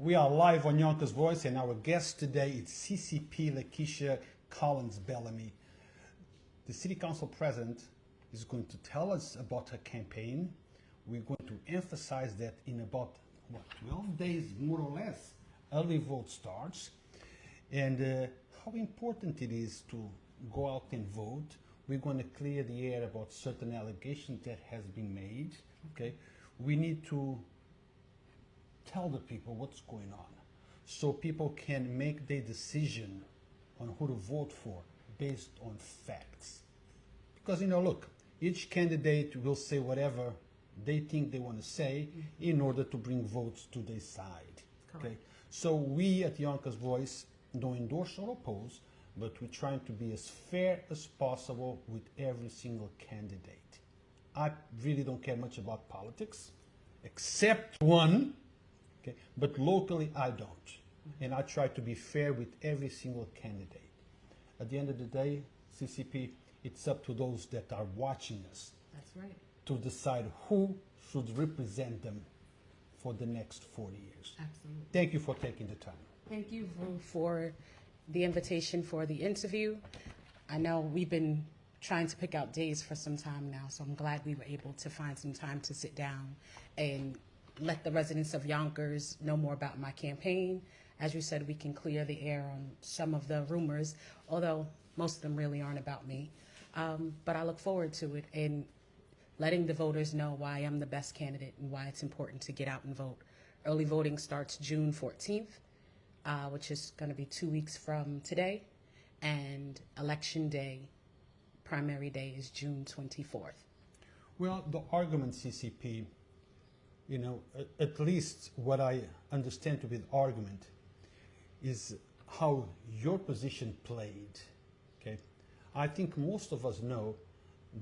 We are live on Yonkers Voice, and our guest today is CCP Lakisha Collins-Bellamy. The City Council President is going to tell us about her campaign. We're going to emphasize that in about, 12 days, more or less, early vote starts, and how important it is to go out and vote. We're going to clear the air about certain allegations that has been made. Okay, we need to tell the people what's going on so people can make their decision on who to vote for based on facts. Because, look, each candidate will say whatever they think they want to say in order to bring votes to their side. Correct. Okay? So we at Yonkers Voice don't endorse or oppose, but we're trying to be as fair as possible with every single candidate. I really don't care much about politics, except one. Okay, but locally, I don't. And I try to be fair with every single candidate. At the end of the day, CCP, it's up to those that are watching us. That's right. To decide who should represent them for the next 40 years. Absolutely. Thank you for taking the time. Thank you for the invitation for the interview. I know we've been trying to pick out days for some time now, so I'm glad we were able to find some time to sit down and let the residents of Yonkers know more about my campaign. As you said, we can clear the air on some of the rumors, although most of them really aren't about me. But I look forward to it and letting the voters know why I'm the best candidate and why it's important to get out and vote. Early voting starts June 14th, which is going to be 2 weeks from today, and Election Day, primary day, is June 24th. Well, the argument, CCP, at least what I understand to be the argument is how your position played, okay? I think most of us know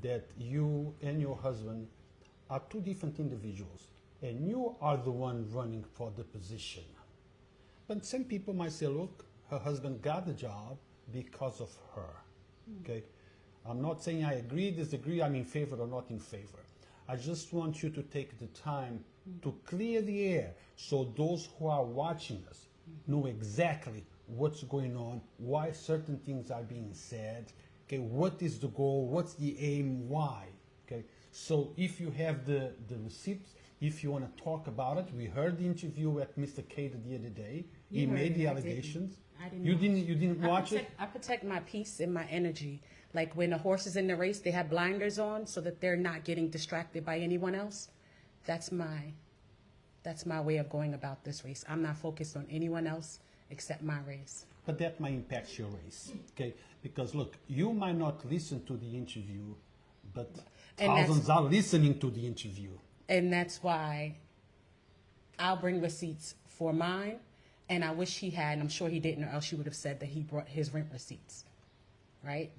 that you and your husband are two different individuals, and you are the one running for the position. But some people might say, look, her husband got the job because of her, okay? I'm not saying I agree, disagree, I'm in favor or not in favor. I just want you to take the time to clear the air so those who are watching us know exactly what's going on, why certain things are being said, okay, what is the goal, what's the aim, why, okay? So if you have the receipts, if you want to talk about it, we heard the interview at Mr. Cater the other day. He made the allegations. I didn't. You didn't watch it? I protect my peace and my energy. Like when a horse is in the race, they have blinders on so that they're not getting distracted by anyone else. That's my way of going about this race. I'm not focused on anyone else except my race. But that might impact your race, okay? Because look, you might not listen to the interview, but thousands are listening to the interview. And that's why I'll bring receipts for mine, and I wish he had, and I'm sure he didn't, or else he would have said that he brought his rent receipts, right?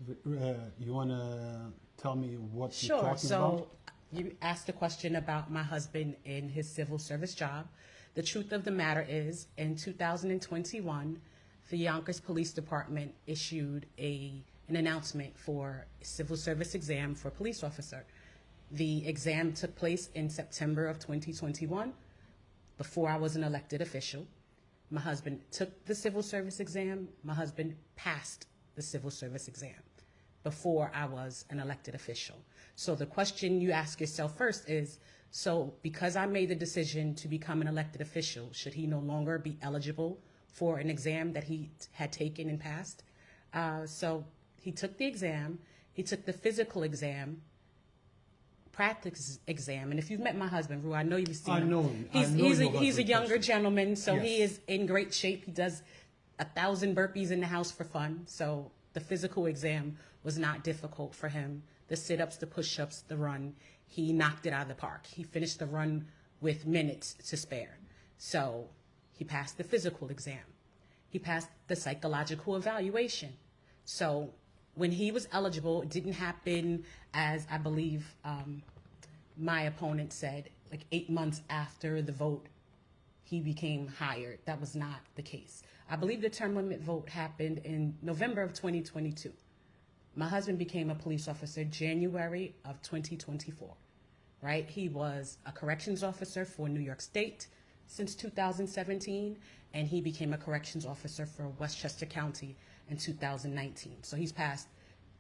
You want to tell me what Sure. you're talking about? So you asked a question about my husband and his civil service job. The truth of the matter is, in 2021, the Yonkers Police Department issued an announcement for a civil service exam for a police officer. The exam took place in September of 2021, before I was an elected official. My husband took the civil service exam. My husband passed the civil service exam before I was an elected official. So the question you ask yourself first is, so because I made the decision to become an elected official, should he no longer be eligible for an exam that he had taken and passed? So he took the exam, he took the physical exam, practice exam, and if you've met my husband, Rue, I know you've seen him. I know him. He's a younger gentleman, so Yes. he is in great shape. He does 1,000 burpees in the house for fun, so the physical exam was not difficult for him. The sit-ups, the push-ups, the run, he knocked it out of the park. He finished the run with minutes to spare. So he passed the physical exam. He passed the psychological evaluation. So when he was eligible, it didn't happen, as I believe my opponent said, like 8 months after the vote, he became hired. That was not the case. I believe the term limit vote happened in November of 2022. My husband became a police officer January of 2024, right? He was a corrections officer for New York State, since 2017, and he became a corrections officer for Westchester County in 2019. So he's passed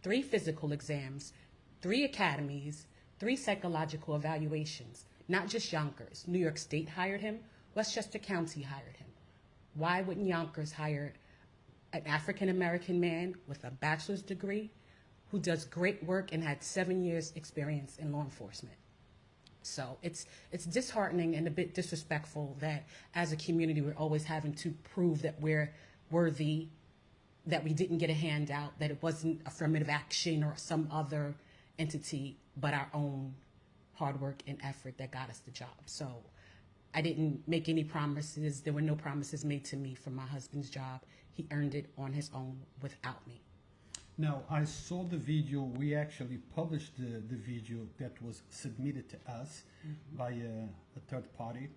3 physical exams, 3 academies, 3 psychological evaluations, not just Yonkers. New York State hired him, Westchester County hired him. Why wouldn't Yonkers hire an African-American man with a bachelor's degree who does great work and had 7 years experience in law enforcement? So it's disheartening and a bit disrespectful that as a community we're always having to prove that we're worthy, that we didn't get a handout, that it wasn't affirmative action or some other entity, but our own hard work and effort that got us the job. So I didn't make any promises. There were no promises made to me for my husband's job. He earned it on his own without me. Now, I saw the video. We actually published the video that was submitted to us by a third party.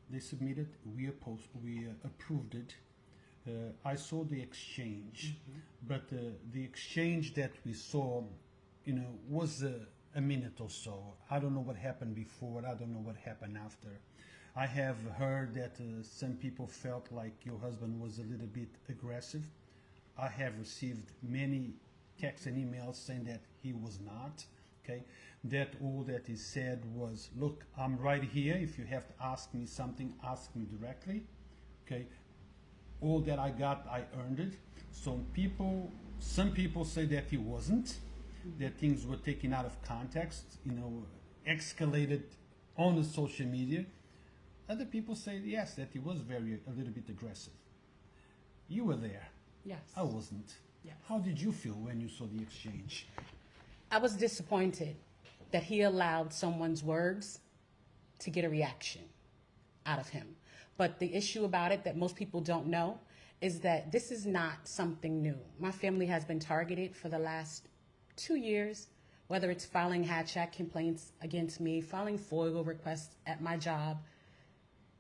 They submitted, we approved it. I saw the exchange, but the exchange that we saw, was a minute or so. I don't know what happened before. I don't know what happened after. I have heard that some people felt like your husband was a little bit aggressive. I have received many texts and emails saying that he was not, okay? That all that he said was, look, I'm right here. If you have to ask me something, ask me directly, okay? All that I got, I earned it. Some people say that he wasn't, that things were taken out of context, escalated on the social media. Other people say, yes, that he was a little bit aggressive. You were there. Yes. I wasn't. Yes. How did you feel when you saw the exchange? I was disappointed that he allowed someone's words to get a reaction out of him. But the issue about it that most people don't know is that this is not something new. My family has been targeted for the last 2 years, whether it's filing hatchet complaints against me, filing FOIL requests at my job,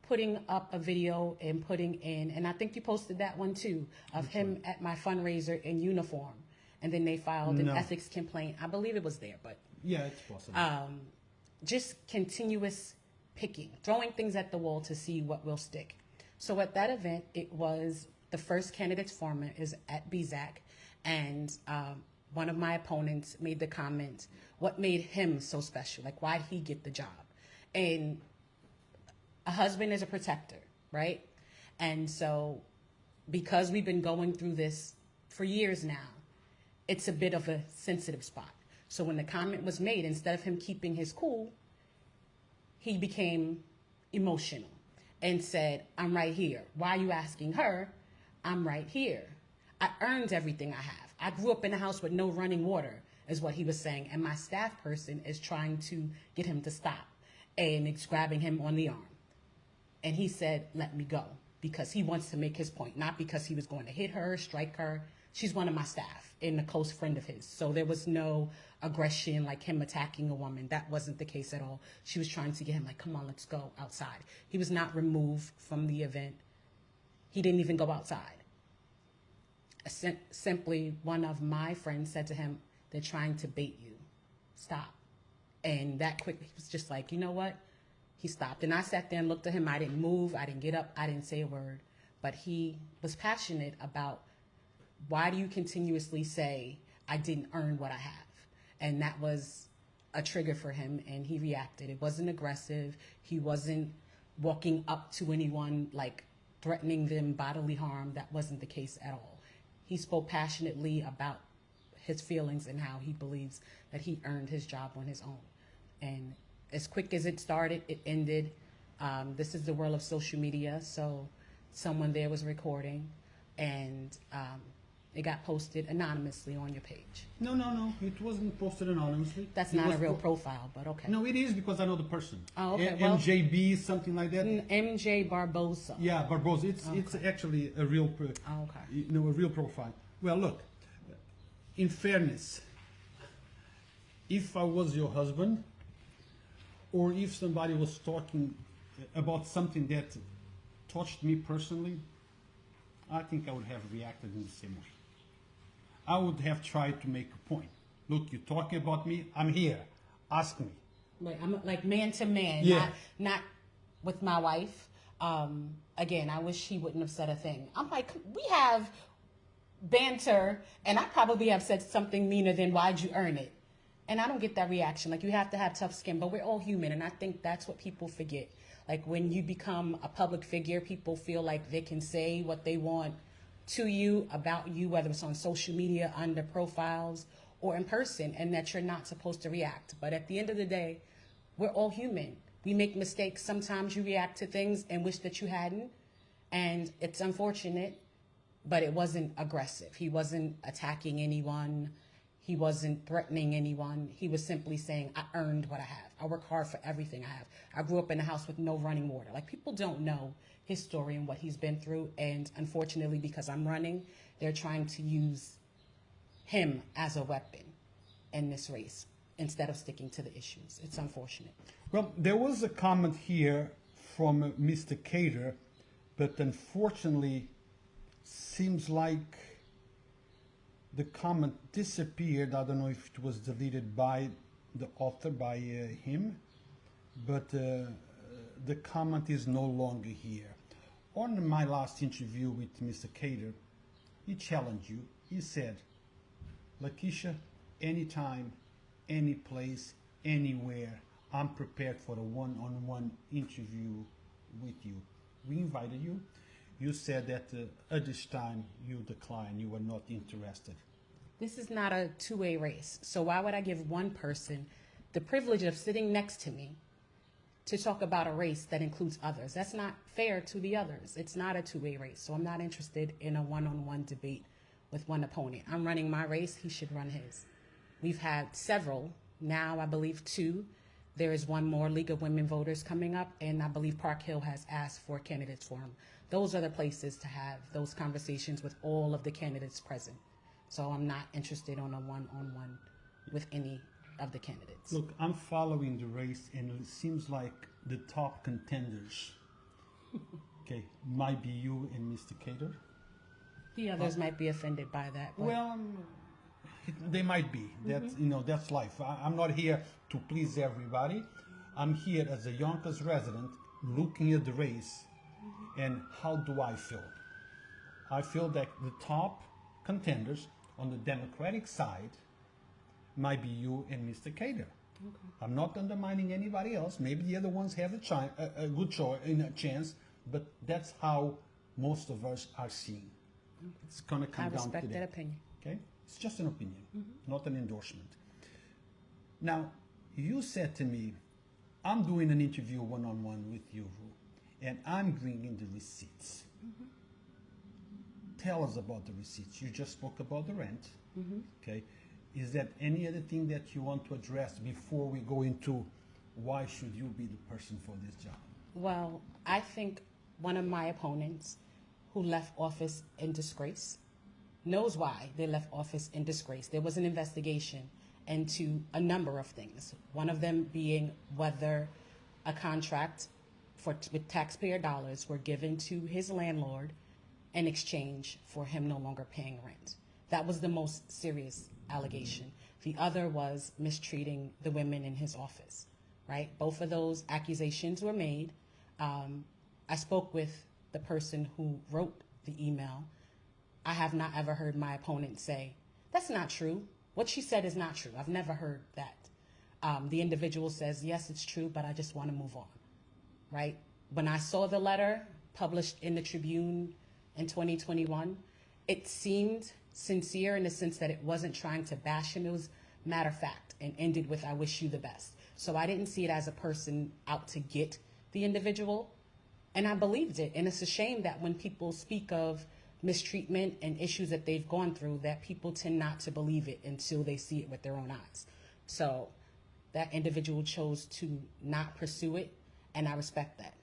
putting up a video and putting in, and I think you posted that one too, of him at my fundraiser in uniform. And then they filed an ethics complaint. I believe it was there, but yeah, it's possible. Just continuous picking, throwing things at the wall to see what will stick. So at that event, it was the first candidates forum is at BZAC, and one of my opponents made the comment, what made him so special? Like, why did he get the job? And a husband is a protector, right? And so because we've been going through this for years now, it's a bit of a sensitive spot. So when the comment was made, instead of him keeping his cool, he became emotional and said, I'm right here. Why are you asking her? I'm right here. I earned everything I have. I grew up in a house with no running water, is what he was saying. And my staff person is trying to get him to stop. And it's grabbing him on the arm. And he said, let me go, because he wants to make his point, not because he was going to hit her, strike her. She's one of my staff and a close friend of his. So there was no aggression, like him attacking a woman. That wasn't the case at all. She was trying to get him like, come on, let's go outside. He was not removed from the event. He didn't even go outside. Simply, one of my friends said to him, they're trying to bait you. Stop. And that quick, he was just like, you know what? He stopped. And I sat there and looked at him. I didn't move. I didn't get up. I didn't say a word. But he was passionate about, why do you continuously say, I didn't earn what I have? And that was a trigger for him, and he reacted. It wasn't aggressive. He wasn't walking up to anyone, like threatening them bodily harm. That wasn't the case at all. He spoke passionately about his feelings and how he believes that he earned his job on his own. And as quick as it started, it ended. This is the world of social media, so someone there was recording, and it got posted anonymously on your page. No, it wasn't posted anonymously. That's not a real profile, but okay. No, it is, because I know the person. Oh, okay. MJB, something like that. MJ Barbosa. Yeah, Barbosa. It's actually a real, a real profile. Well, look, in fairness, if I was your husband, or if somebody was talking about something that touched me personally, I think I would have reacted in the same way. I would have tried to make a point. Look, you're talking about me, I'm here. Ask me. Right, I'm like man to man, Yeah. not with my wife. Again, I wish he wouldn't have said a thing. I'm like, we have banter, and I probably have said something meaner than "why'd you earn it?" And I don't get that reaction. Like, you have to have tough skin, but we're all human, and I think that's what people forget. Like, when you become a public figure, people feel like they can say what they want to you, about you, whether it's on social media, under profiles, or in person, and that you're not supposed to react. But at the end of the day, we're all human. We make mistakes. Sometimes you react to things and wish that you hadn't, and it's unfortunate, but it wasn't aggressive. He wasn't attacking anyone. He wasn't threatening anyone. He was simply saying, I earned what I have. I work hard for everything I have. I grew up in a house with no running water. Like, people don't know his story and what he's been through. And unfortunately, because I'm running, they're trying to use him as a weapon in this race instead of sticking to the issues. It's unfortunate. Well, there was a comment here from Mr. Cater, but unfortunately, seems like the comment disappeared. I don't know if it was deleted by the author, by him, but the comment is no longer here. On my last interview with Mr. Cater, he challenged you. He said, Lakisha, anytime, any place, anywhere, I'm prepared for a one-on-one interview with you. We invited you. You said that at this time you declined, you were not interested. This is not a two-way race. So why would I give one person the privilege of sitting next to me to talk about a race that includes others? That's not fair to the others. It's not a two-way race. So I'm not interested in a one-on-one debate with one opponent. I'm running my race. He should run his. We've had several. Now I believe 2. There is one more, League of Women Voters, coming up, and I believe Park Hill has asked for candidates for him. Those are the places to have those conversations with all of the candidates present. So I'm not interested on a one-on-one with any of the candidates. Look, I'm following the race, and it seems like the top contenders, okay, might be you and Mr. Cater. The others might be offended by that. But Well, they might be. That's that's life. I'm not here to please everybody. I'm here as a Yonkers resident, looking at the race, and how do I feel? I feel that the top contenders on the Democratic side might be you and Mr. Cater. Okay. I'm not undermining anybody else. Maybe the other ones have a good choice, a chance, but that's how most of us are seeing. Okay. It's going to come down to that. I respect that opinion. Okay? It's just an opinion, not an endorsement. Now, you said to me, I'm doing an interview one-on-one with you, and I'm bringing the receipts. Tell us about the receipts. You just spoke about the rent. Okay? Is there any other thing that you want to address before we go into why should you be the person for this job? Well, I think one of my opponents who left office in disgrace knows why they left office in disgrace. There was an investigation into a number of things, one of them being whether a contract with taxpayer dollars were given to his landlord in exchange for him no longer paying rent. That was the most serious allegation. The other was mistreating the women in his office, right? Both of those accusations were made. I spoke with the person who wrote the email. I have not ever heard my opponent say, that's not true. What she said is not true. I've never heard that. The individual says, yes, it's true, but I just want to move on, right? When I saw the letter published in the Tribune in 2021, it seemed sincere in the sense that it wasn't trying to bash him. It was matter of fact and ended with, I wish you the best. So I didn't see it as a person out to get the individual, and I believed it. And it's a shame that when people speak of mistreatment and issues that they've gone through, that people tend not to believe it until they see it with their own eyes. So that individual chose to not pursue it, and I respect that.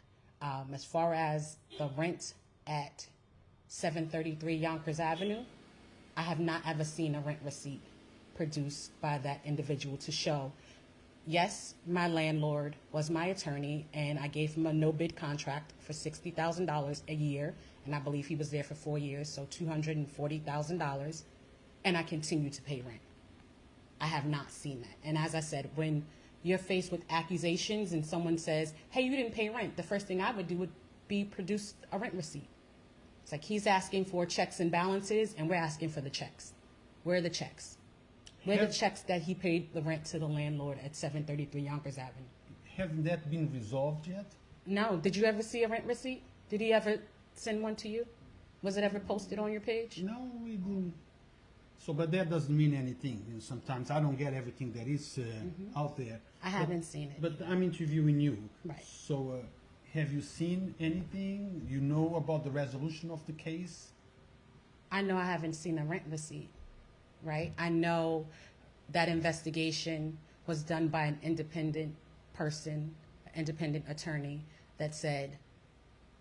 As far as the rent at 733 Yonkers Avenue, I have not ever seen a rent receipt produced by that individual to show, yes, my landlord was my attorney, and I gave him a no-bid contract for $60,000 a year, and I believe he was there for 4 years, so $240,000, and I continue to pay rent. I have not seen that. And as I said, when you're faced with accusations and someone says, hey, you didn't pay rent, the first thing I would do would be produce a rent receipt. It's like he's asking for checks and balances, and we're asking for the checks. Where are the checks? Where are the checks that he paid the rent to the landlord at 733 Yonkers Avenue? Hasn't that been resolved yet? No. Did you ever see a rent receipt? Did he ever send one to you? Was it ever posted on your page? No, we didn't. So, but that doesn't mean anything. You know, sometimes I don't get everything that is out there. I haven't seen it. But I'm interviewing you. Right. So, have you seen anything? You know about the resolution of the case? I know I haven't seen a rent receipt, right? I know that investigation was done by an independent person, independent attorney that said,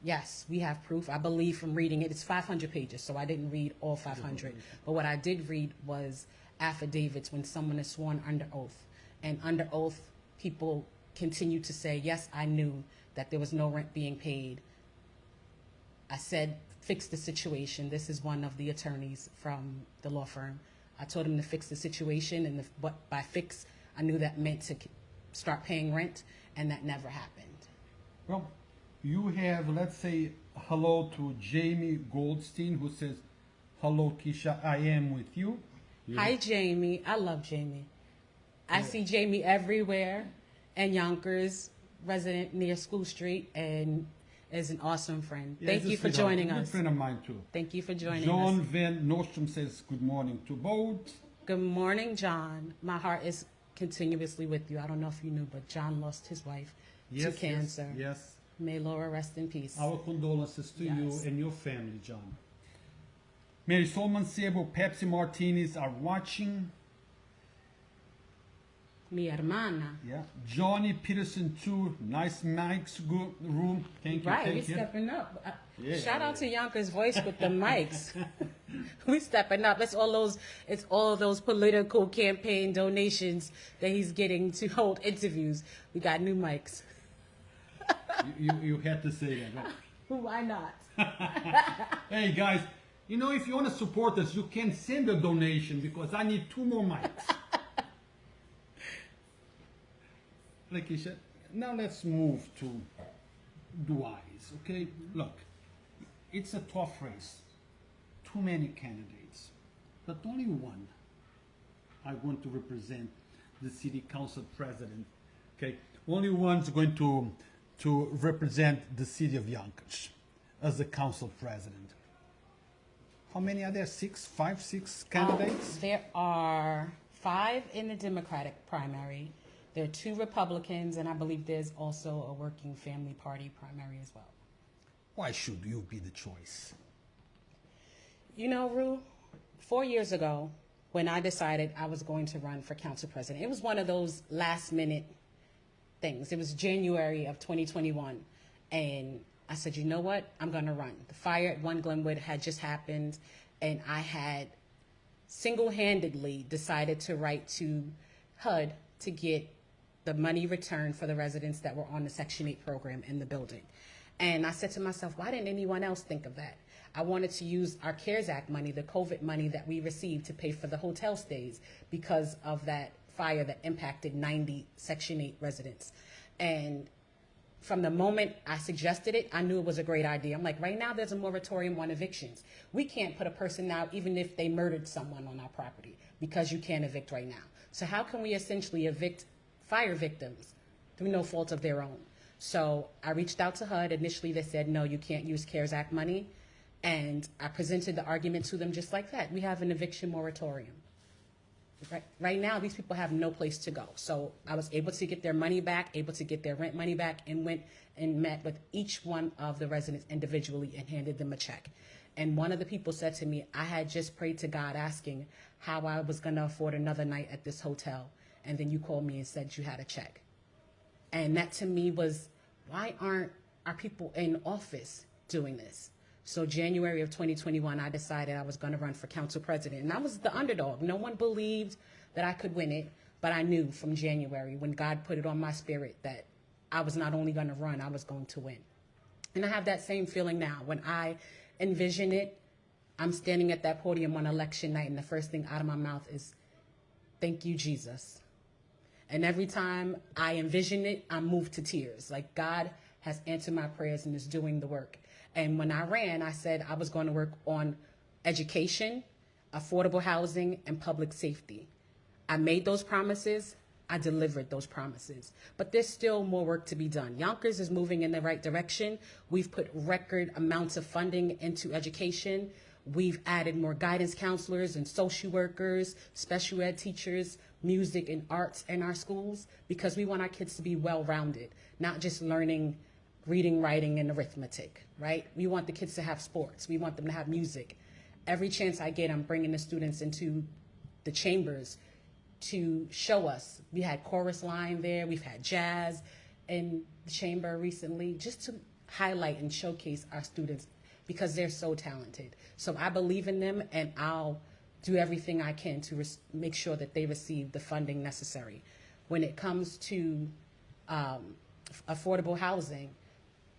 yes, we have proof. I believe from reading it, it's 500 pages, so I didn't read all 500. But what I did read was affidavits when someone is sworn under oath. And under oath, people continue to say, yes, I knew that there was no rent being paid. I said, fix the situation. This is one of the attorneys from the law firm. I told him to fix the situation, and by fix, I knew that meant to start paying rent, and that never happened. Well, you have, let's say, hello to Jamie Goldstein, who says, hello, Keisha, I am with you. Hi, Jamie. I love Jamie. I see Jamie everywhere, and Yonkers, resident near School Street, and is an awesome friend. Yeah, Thank you for joining us. Good friend of mine, too. Thank you for joining John us. Van Nostrum says, good morning to both. Good morning, John. My heart is continuously with you. I don't know if you knew, but John lost his wife to cancer. Yes. May Laura rest in peace. Our condolences to you and your family, John. Mary Solman Sebo, Pepsi Martinis are watching. Mi hermana. Yeah. Johnny Peterson too. Nice mics, good room. Thank you. Right, Thank we you. stepping up. Yeah, Shout out to Yonkers Voice with the mics. We stepping up. It's all those political campaign donations that he's getting to hold interviews. We got new mics. You had to say that. Right? Why not? Hey guys, you know, if you want to support us, you can send a donation because I need 2 more mics. Lakisha, now let's move to Duais, okay? Look, it's a tough race. Too many candidates, but only one are going to represent the city council president, okay? Only one's going to represent the city of Yonkers as the council president. How many are there? 5, 6 candidates? There are 5 in the Democratic primary. There are 2 Republicans, and I believe there's also a Working Family Party primary as well. Why should you be the choice? You know, Rue, 4 years ago, when I decided I was going to run for council president, it was one of those last-minute things. It was January of 2021, and I said, you know what? I'm going to run. The fire at 1 Glenwood had just happened, and I had single-handedly decided to write to HUD to get the money returned for the residents that were on the Section 8 program in the building. And I said to myself, why didn't anyone else think of that? I wanted to use our CARES Act money, the COVID money that we received, to pay for the hotel stays because of that fire that impacted 90 Section 8 residents. And from the moment I suggested it, I knew it was a great idea. I'm like, right now there's a moratorium on evictions. We can't put a person out even if they murdered someone on our property because you can't evict right now. So how can we essentially evict fire victims through no fault of their own? So I reached out to HUD. Initially they said, no, you can't use CARES Act money. And I presented the argument to them just like that. We have an eviction moratorium. Right now, these people have no place to go. So I was able to get their money back, able to get their rent money back, and went and met with each one of the residents individually and handed them a check. And one of the people said to me, I had just prayed to God asking how I was going to afford another night at this hotel. And then you called me and said you had a check. And that to me was, why aren't our people in office doing this? So January of 2021, I decided I was going to run for council president. And I was the underdog. No one believed that I could win it. But I knew from January, when God put it on my spirit, that I was not only going to run, I was going to win. And I have that same feeling now. When I envision it, I'm standing at that podium on election night, and the first thing out of my mouth is, thank you, Jesus. And every time I envision it, I'm moved to tears. Like, God has answered my prayers and is doing the work. And when I ran, I said I was going to work on education, affordable housing, and public safety. I made those promises. I delivered those promises. But there's still more work to be done. Yonkers is moving in the right direction. We've put record amounts of funding into education. We've added more guidance counselors and social workers, special ed teachers, music and arts in our schools, because we want our kids to be well-rounded, not just learning reading, writing, and arithmetic, right? We want the kids to have sports. We want them to have music. Every chance I get, I'm bringing the students into the chambers to show us. We had chorus line there. We've had jazz in the chamber recently, just to highlight and showcase our students because they're so talented. So I believe in them, and I'll do everything I can to make sure that they receive the funding necessary. When it comes to affordable housing,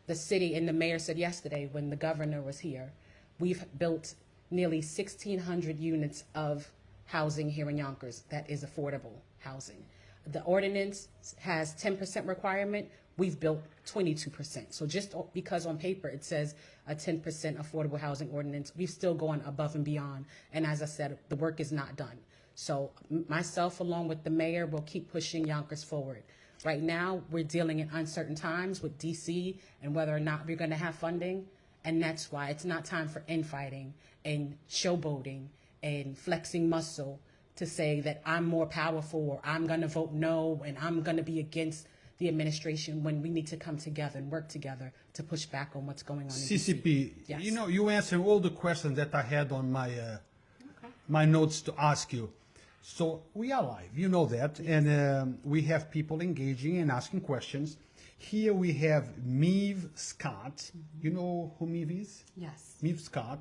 the city and the mayor said yesterday when the governor was here, we've built nearly 1,600 units of housing here in Yonkers that is affordable housing. The ordinance has 10% requirement. We've built 22%. So just because on paper it says a 10% affordable housing ordinance, we've still gone above and beyond. And as I said, the work is not done. So myself, along with the mayor, will keep pushing Yonkers forward. Right now, we're dealing in uncertain times with DC and whether or not we're going to have funding. And that's why it's not time for infighting and showboating and flexing muscle to say that I'm more powerful or I'm going to vote no and I'm going to be against the administration, when we need to come together and work together to push back on what's going on in CCP, Yes. you know, you answered all the questions that I had on my my notes to ask you. So we are live, you know that, and we have people engaging and asking questions. Here we have Meave Scott. You know who Meave is? Yes. Meave Scott.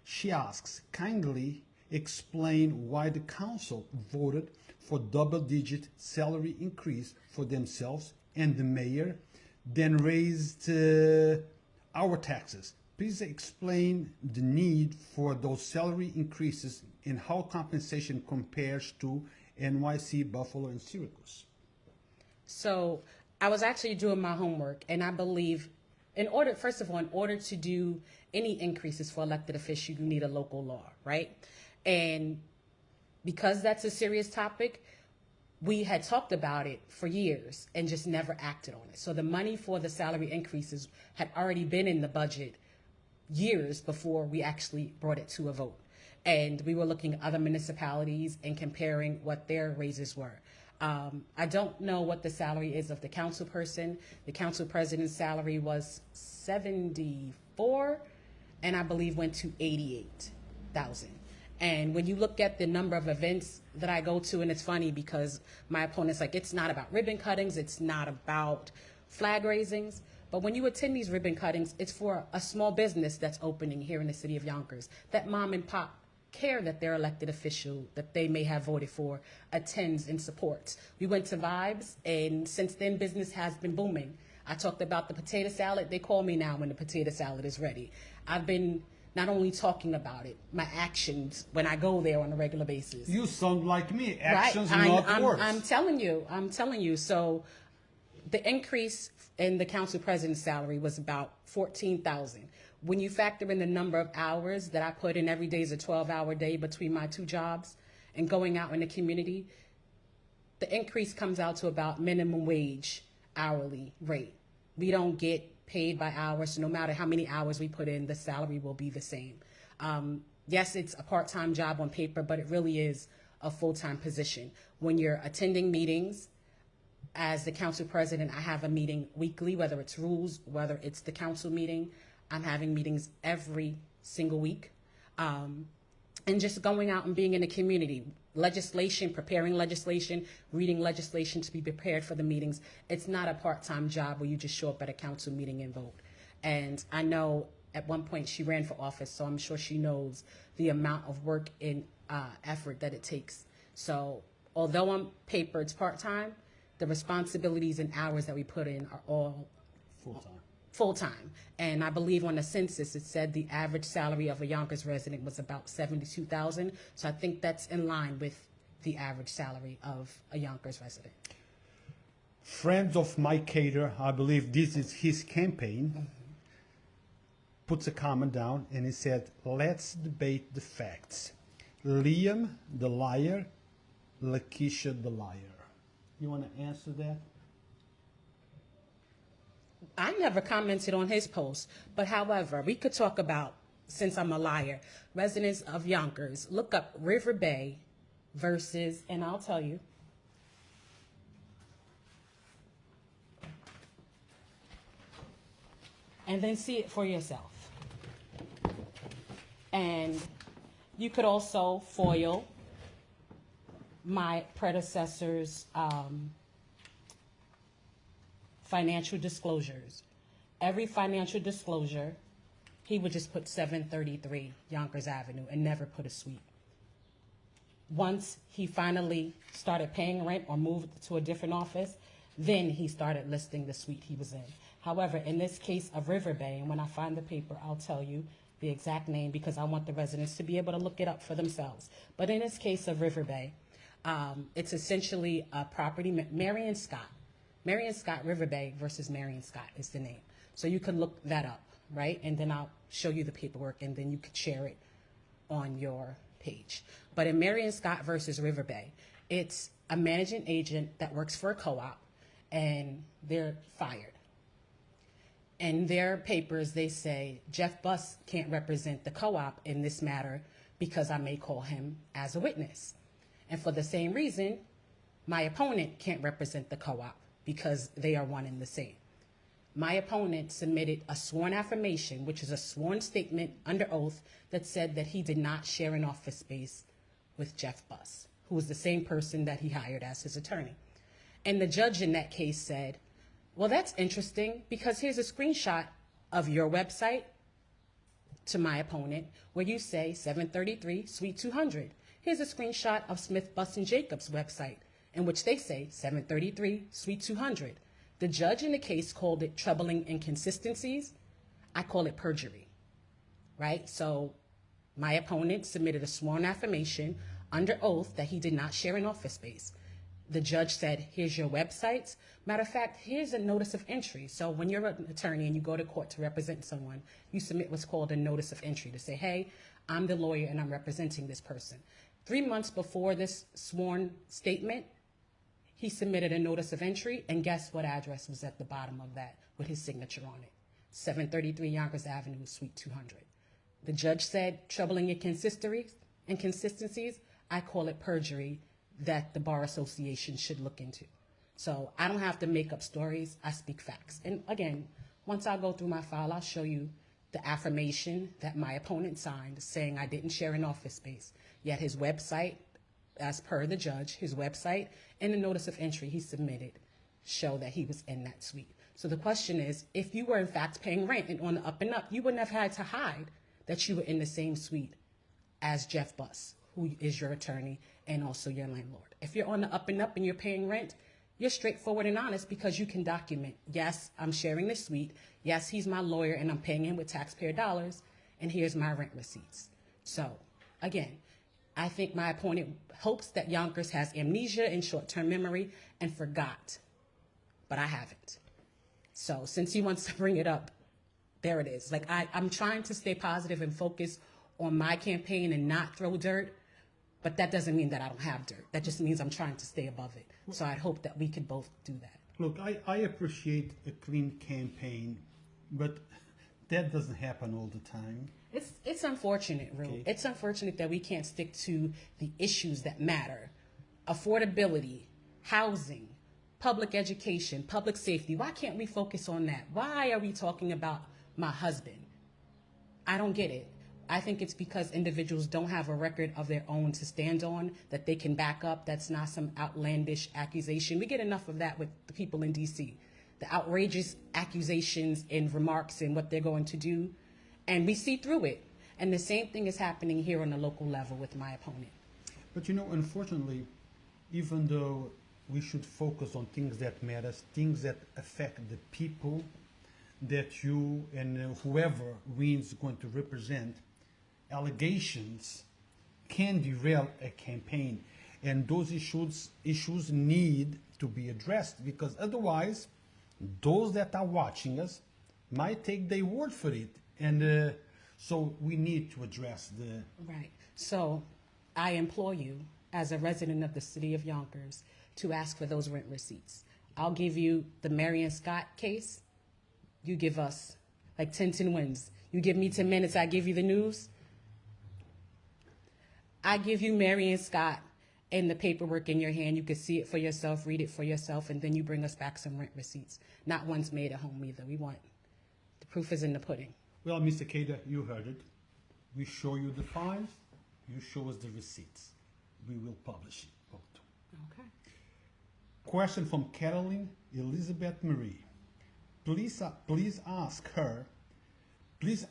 She asks, kindly explain why the council voted for double-digit salary increase for themselves and the mayor, then raised our taxes. Please explain the need for those salary increases and how compensation compares to NYC, Buffalo, and Syracuse. So I was actually doing my homework, and I believe first of all, in order to do any increases for elected officials, you need a local law, right? And because that's a serious topic, we had talked about it for years and just never acted on it. So the money for the salary increases had already been in the budget years before we actually brought it to a vote. And we were looking at other municipalities and comparing what their raises were. I don't know what the salary is of the council person. The council president's salary was 74, and I believe went to 88,000. And when you look at the number of events that I go to, and it's funny because my opponent's like, it's not about ribbon cuttings, it's not about flag raisings. But when you attend these ribbon cuttings, it's for a small business that's opening here in the city of Yonkers, that mom and pop care that their elected official that they may have voted for attends and supports. We went to Vibes, and since then business has been booming. I talked about the potato salad. They call me now when the potato salad is ready. I've been not only talking about it, my actions when I go there on a regular basis. You sound like me. Actions, right? not words. I'm telling you. So the increase in the council president's salary was about $14,000. When you factor in the number of hours that I put in, every day is a 12-hour day between my two jobs and going out in the community, the increase comes out to about minimum wage hourly rate. We don't get paid by hours, so no matter how many hours we put in, the salary will be the same. Yes, it's a part-time job on paper, but it really is a full-time position. When you're attending meetings, as the council president, I have a meeting weekly, whether it's rules, whether it's the council meeting. I'm having meetings every single week. And just going out and being in the community, legislation, preparing legislation, reading legislation to be prepared for the meetings. It's not a part-time job where you just show up at a council meeting and vote. And I know at one point she ran for office, so I'm sure she knows the amount of work and effort that it takes. So although on paper it's part-time, the responsibilities and hours that we put in are all full-time. And I believe on the census it said the average salary of a Yonkers resident was about $72,000. So I think that's in line with the average salary of a Yonkers resident. Friends of Mike Cater, I believe this is his campaign, puts a comment down and he said, let's debate the facts. Liam the liar, Lakisha the liar. You want to answer that? I never commented on his post, but however, we could talk about, since I'm a liar, residents of Yonkers, look up River Bay versus, and I'll tell you, and then see it for yourself. And you could also foil my predecessor's financial disclosures. Every financial disclosure, he would just put 733 Yonkers Avenue and never put a suite. Once he finally started paying rent or moved to a different office, then he started listing the suite he was in. However, in this case of River Bay, and when I find the paper, I'll tell you the exact name because I want the residents to be able to look it up for themselves. But in this case of River Bay, it's essentially a property, Marion Scott River Bay versus Marion Scott is the name. So you can look that up, right? And then I'll show you the paperwork and then you could share it on your page. But in Marion Scott versus River Bay, it's a managing agent that works for a co-op and they're fired. In their papers, they say, Jeff Buss can't represent the co-op in this matter because I may call him as a witness. And for the same reason, my opponent can't represent the co-op because they are one and the same. My opponent submitted a sworn affirmation, which is a sworn statement under oath that said that he did not share an office space with Jeff Buss, who was the same person that he hired as his attorney. And the judge in that case said, well, that's interesting because here's a screenshot of your website to my opponent where you say 733 Suite 200. Here's a screenshot of Smith, Buss, and Jacobs' website in which they say 733 Suite 200. The judge in the case called it troubling inconsistencies. I call it perjury, right? So my opponent submitted a sworn affirmation under oath that he did not share an office space. The judge said, here's your websites. Matter of fact, here's a notice of entry. So when you're an attorney and you go to court to represent someone, you submit what's called a notice of entry to say, hey, I'm the lawyer and I'm representing this person. 3 months before this sworn statement, he submitted a notice of entry, and guess what address was at the bottom of that with his signature on it? 733 Yonkers Avenue, Suite 200. The judge said, troubling inconsistencies, I call it perjury that the Bar Association should look into. So I don't have to make up stories, I speak facts. And again, once I go through my file, I'll show you the affirmation that my opponent signed saying I didn't share an office space, yet his website, as per the judge, his website and the notice of entry he submitted show that he was in that suite. So the question is, if you were in fact paying rent and on the up and up, you wouldn't have had to hide that you were in the same suite as Jeff Buss, who is your attorney and also your landlord. If you're on the up and up and you're paying rent, you're straightforward and honest because you can document, yes, I'm sharing this suite, yes, he's my lawyer and I'm paying him with taxpayer dollars, and here's my rent receipts. So again, I think my opponent hopes that Yonkers has amnesia and short-term memory and forgot, but I haven't. So since he wants to bring it up, there it is. Like I'm trying to stay positive and focus on my campaign and not throw dirt, but that doesn't mean that I don't have dirt. That just means I'm trying to stay above it. So I'd hope that we could both do that. Look, I appreciate a clean campaign, but that doesn't happen all the time. It's unfortunate, Rue. Okay. It's unfortunate that we can't stick to the issues that matter. Affordability, housing, public education, public safety. Why can't we focus on that? Why are we talking about my husband? I don't get it. I think it's because individuals don't have a record of their own to stand on that they can back up. That's not some outlandish accusation. We get enough of that with the people in D.C. The outrageous accusations and remarks and what they're going to do. And we see through it. And the same thing is happening here on the local level with my opponent. But you know, unfortunately, even though we should focus on things that matter, things that affect the people that you and whoever wins going to represent, allegations can derail a campaign. And those issues need to be addressed, because otherwise those that are watching us might take their word for it. And so we need to address the... Right. So I implore you, as a resident of the city of Yonkers, to ask for those rent receipts. I'll give you the Marion Scott case. You give us like 10 wins. You give me 10 minutes, I give you the news. I give you Marion Scott and the paperwork in your hand. You can see it for yourself, read it for yourself, and then you bring us back some rent receipts. Not ones made at home either. We want, the proof is in the pudding. Well, Mr. Cater, you heard it. We show you the files, you show us the receipts. We will publish it both. Okay. Question from Caroline Elizabeth Marie. Please ask her. Please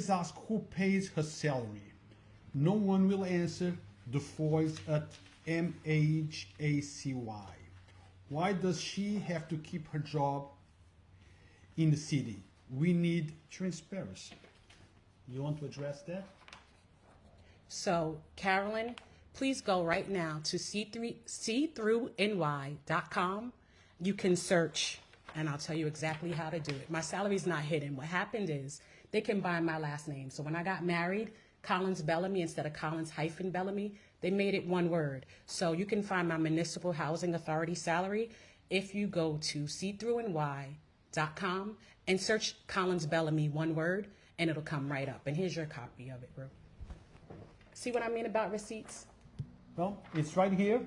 ask who pays her salary. No one will answer the voice at MHACY. Why does she have to keep her job in the city? We need transparency. You want to address that? So, Carolyn, please go right now to see-through-ny.com. You can search, and I'll tell you exactly how to do it. My salary's not hidden. What happened is they combined my last name. So when I got married, Collins-Bellamy instead of Collins-Bellamy, they made it one word. So you can find my municipal housing authority salary if you go to see-through-ny.com and search Collins-Bellamy one word, and it'll come right up. And here's your copy of it, bro. See what I mean about receipts? Well, it's right here.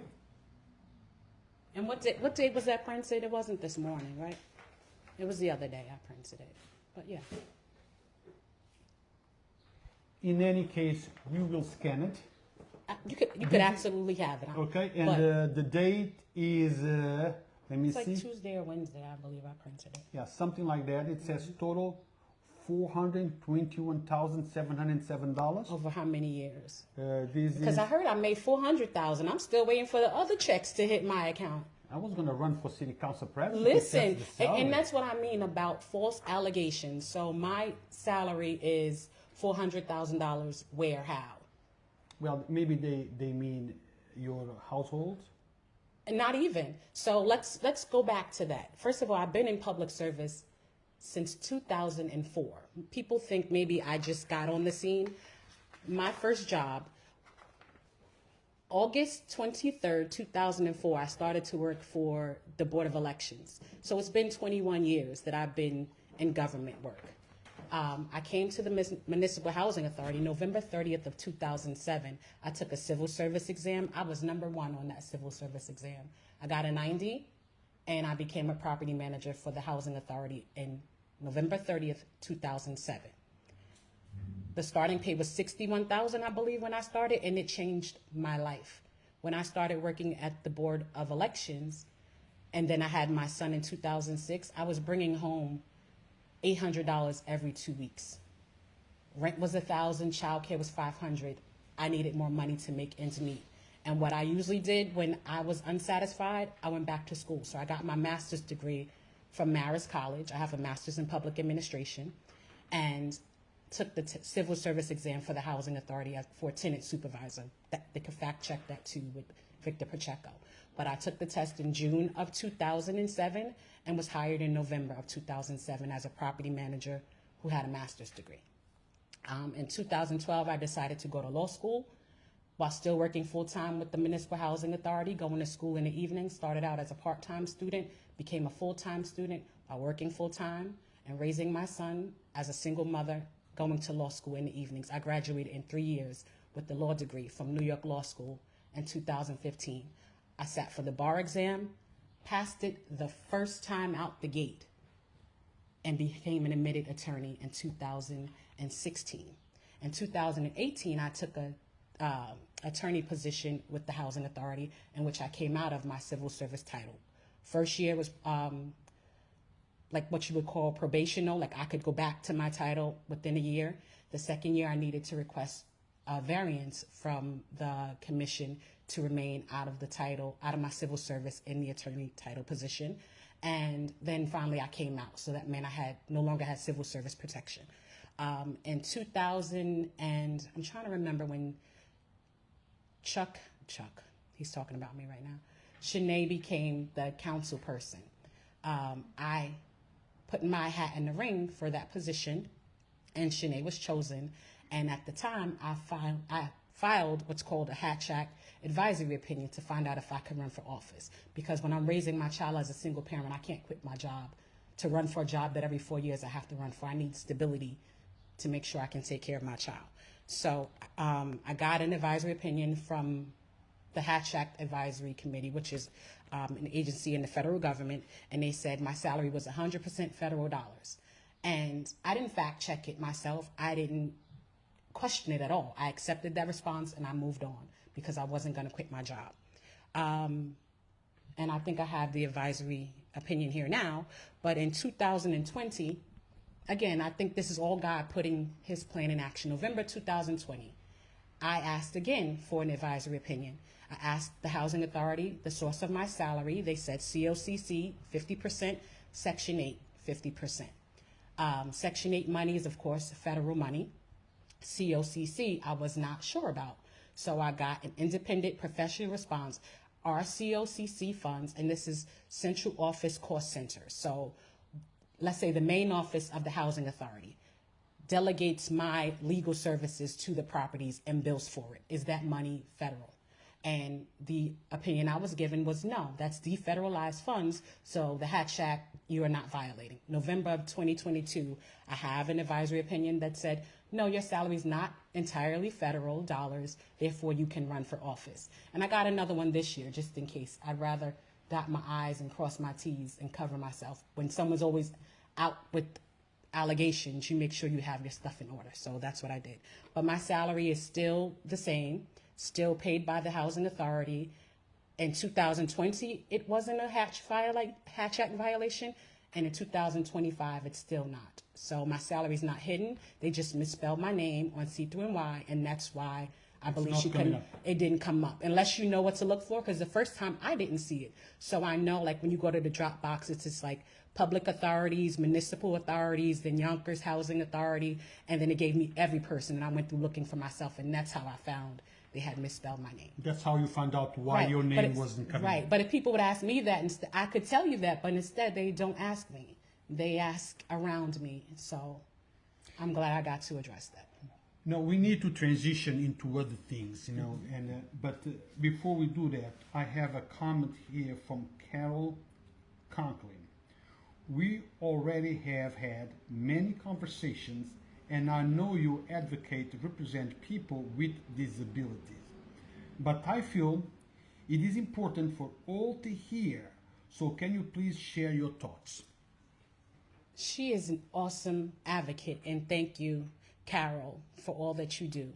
And what day was that printed? It wasn't this morning, right? It was the other day I printed it. But yeah. In any case, we will scan it. You could absolutely have it. Okay, and the date is, let me see. It's like Tuesday or Wednesday, I believe I printed it. Yeah, something like that. It says total $421,707. Over how many years? Because I heard I made $400,000. I'm still waiting for the other checks to hit my account. I was going to run for city council president. Listen, and that's what I mean about false allegations. So my salary is $400,000. Where? How? Well, maybe they mean your household. Not even. So let's go back to that. First of all, I've been in public service since 2004. People think maybe I just got on the scene. My first job, August 23rd, 2004, I started to work for the Board of Elections. So it's been 21 years that I've been in government work. I came to the Municipal Housing Authority November 30th of 2007. I took a civil service exam. I was #1 on that civil service exam. I got a 90, and I became a property manager for the Housing Authority in November 30th, 2007. The starting pay was $61,000, I believe, when I started, and it changed my life. When I started working at the Board of Elections, and then I had my son in 2006, I was bringing home $800 every 2 weeks. Rent was $1,000, childcare was $500. I needed more money to make ends meet. And what I usually did when I was unsatisfied, I went back to school. So I got my master's degree from Marist College. I have a master's in public administration, and took the civil service exam for the Housing Authority for tenant supervisor. They could fact check that too with Victor Pacheco. But I took the test in June of 2007 and was hired in November of 2007 as a property manager who had a master's degree. In 2012, I decided to go to law school while still working full-time with the Municipal Housing Authority, going to school in the evening. Started out as a part-time student, became a full-time student while working full-time and raising my son as a single mother, going to law school in the evenings. I graduated in 3 years with the law degree from New York Law School in 2015. I sat for the bar exam, passed it the first time out the gate, and became an admitted attorney in 2016. In 2018, I took a attorney position with the Housing Authority, in which I came out of my civil service title. First year was like what you would call probational, like I could go back to my title within a year. The second year, I needed to request a variance from the commission to remain out of the title, out of my civil service in the attorney title position. And then finally I came out. So that meant I no longer had civil service protection. In 2000, and I'm trying to remember when Chuck Chuck. He's talking about me right now. Shanae became the council person. I put my hat in the ring for that position, and Shanae was chosen. And at the time, I filed what's called a Hatch Act advisory opinion to find out if I could run for office. Because when I'm raising my child as a single parent, I can't quit my job to run for a job that every 4 years I have to run for. I need stability to make sure I can take care of my child. So I got an advisory opinion from the Hatch Act Advisory Committee, which is an agency in the federal government, and they said my salary was 100% federal dollars. And I didn't fact check it myself. I didn't question it at all. I accepted that response and I moved on because I wasn't going to quit my job. And I think I have the advisory opinion here now, but in 2020, again, I think this is all God putting his plan in action. November 2020, I asked again for an advisory opinion. I asked the Housing Authority the source of my salary. They said COCC 50%, Section 8 50%. Section 8 money is, of course, federal money. COCC, I was not sure about. So I got an independent professional response. Our COCC funds, and this is Central Office Cost Center. So let's say the main office of the Housing Authority delegates my legal services to the properties and bills for it. Is that money federal? And the opinion I was given was no, that's defederalized funds. So the Hatch Act, you are not violating. November of 2022, I have an advisory opinion that said, no, your salary is not entirely federal dollars, therefore you can run for office. And I got another one this year, just in case. I'd rather dot my I's and cross my T's and cover myself. When someone's always out with allegations, you make sure you have your stuff in order. So that's what I did. But my salary is still the same, still paid by the Housing Authority. In 2020, it wasn't a Hatch Act violation. And in 2025, it's still not. So my salary is not hidden. They just misspelled my name on C through and Y, and that's why I believe she couldn't. It didn't come up unless you know what to look for. Because the first time I didn't see it, so I know like when you go to the drop box, it's just like public authorities, municipal authorities, then Yonkers Housing Authority, and then it gave me every person, and I went through looking for myself, and that's how I found they had misspelled my name. That's how you found out why your name wasn't coming. Right, but if people would ask me that, I could tell you that, but instead they don't ask me. They ask around me, so I'm glad I got to address that. No, we need to transition into other things, you know. And but before we do that, I have a comment here from Carol Conklin. We already have had many conversations, and I know you advocate to represent people with disabilities. But I feel it is important for all to hear. So can you please share your thoughts? She is an awesome advocate, and thank you, Carol, for all that you do.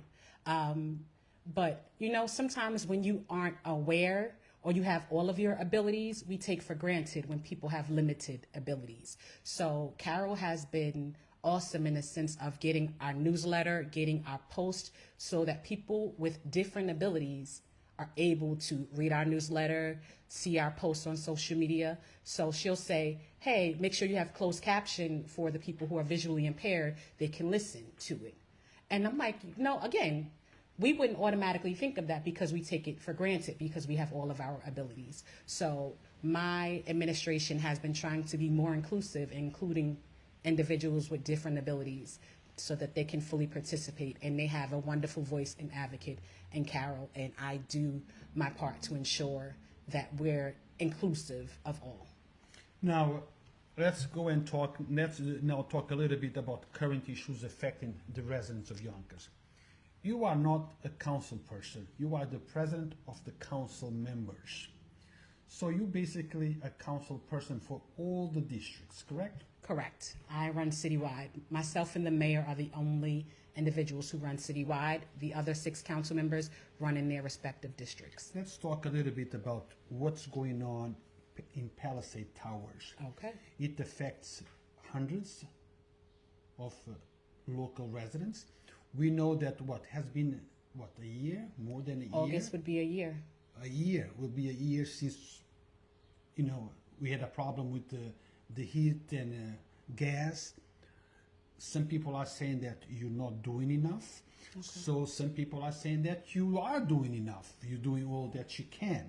But, you know, sometimes when you aren't aware or you have all of your abilities, we take for granted when people have limited abilities. So Carol has been awesome in the sense of getting our newsletter, getting our post, so that people with different abilities are able to read our newsletter, see our posts on social media. So she'll say, hey, make sure you have closed caption for the people who are visually impaired. They can listen to it. And I'm like, no, again, we wouldn't automatically think of that because we take it for granted because we have all of our abilities. So my administration has been trying to be more inclusive, including individuals with different abilities, so that they can fully participate, and they have a wonderful voice and advocate in Carol, and I do my part to ensure that we're inclusive of all. Now, let's now talk a little bit about current issues affecting the residents of Yonkers. You are not a council person, you are the president of the council members. So you're basically a council person for all the districts, correct? Correct. I run citywide. Myself and the mayor are the only individuals who run citywide. The other 6 council members run in their respective districts. Let's talk a little bit about what's going on in Palisade Towers. Okay. It affects hundreds of local residents. We know that has been, a year? More than a year? August would be a year. A year will be a year since, we had a problem with the heat and gas. some people are saying that you're not doing enough. Okay. So some people are saying that you are doing enough. You're doing all that you can.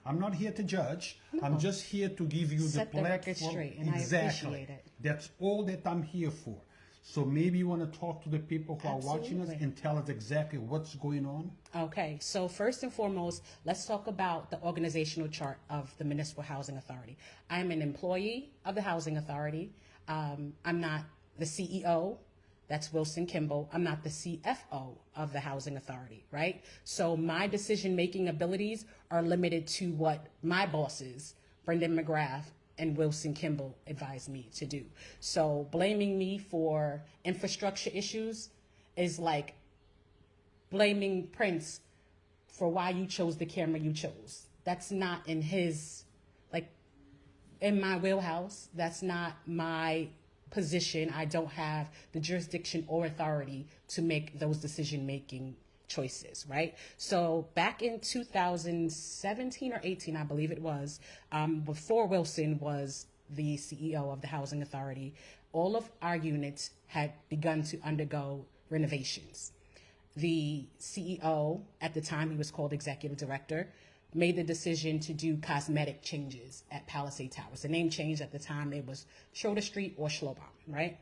I'm not here to judge. No. I'm just here to give you Set the platform. Straight, and exactly. I appreciate it. That's all that I'm here for. So maybe you want to talk to the people who Absolutely. are watching us and tell us exactly what's going on. Okay, so first and foremost, let's talk about the organizational chart of the Municipal Housing Authority. I'm an employee of the Housing Authority. I'm not the CEO. That's Wilson Kimball. I'm not the CFO of the Housing Authority, right? So my decision-making abilities are limited to what my bosses, Brendan McGrath and Wilson Kimball, advised me to do. So blaming me for infrastructure issues is like blaming Prince for why you chose the camera you chose. That's not in in my wheelhouse. That's not my position. I don't have the jurisdiction or authority to make those decision-making choices, right? So back in 2017 or 18, I believe it was, before Wilson was the CEO of the Housing Authority, all of our units had begun to undergo renovations. The CEO, at the time he was called executive director, made the decision to do cosmetic changes at Palisade Towers. The name changed at the time. It was Schroeder Street or Schlobaum, right?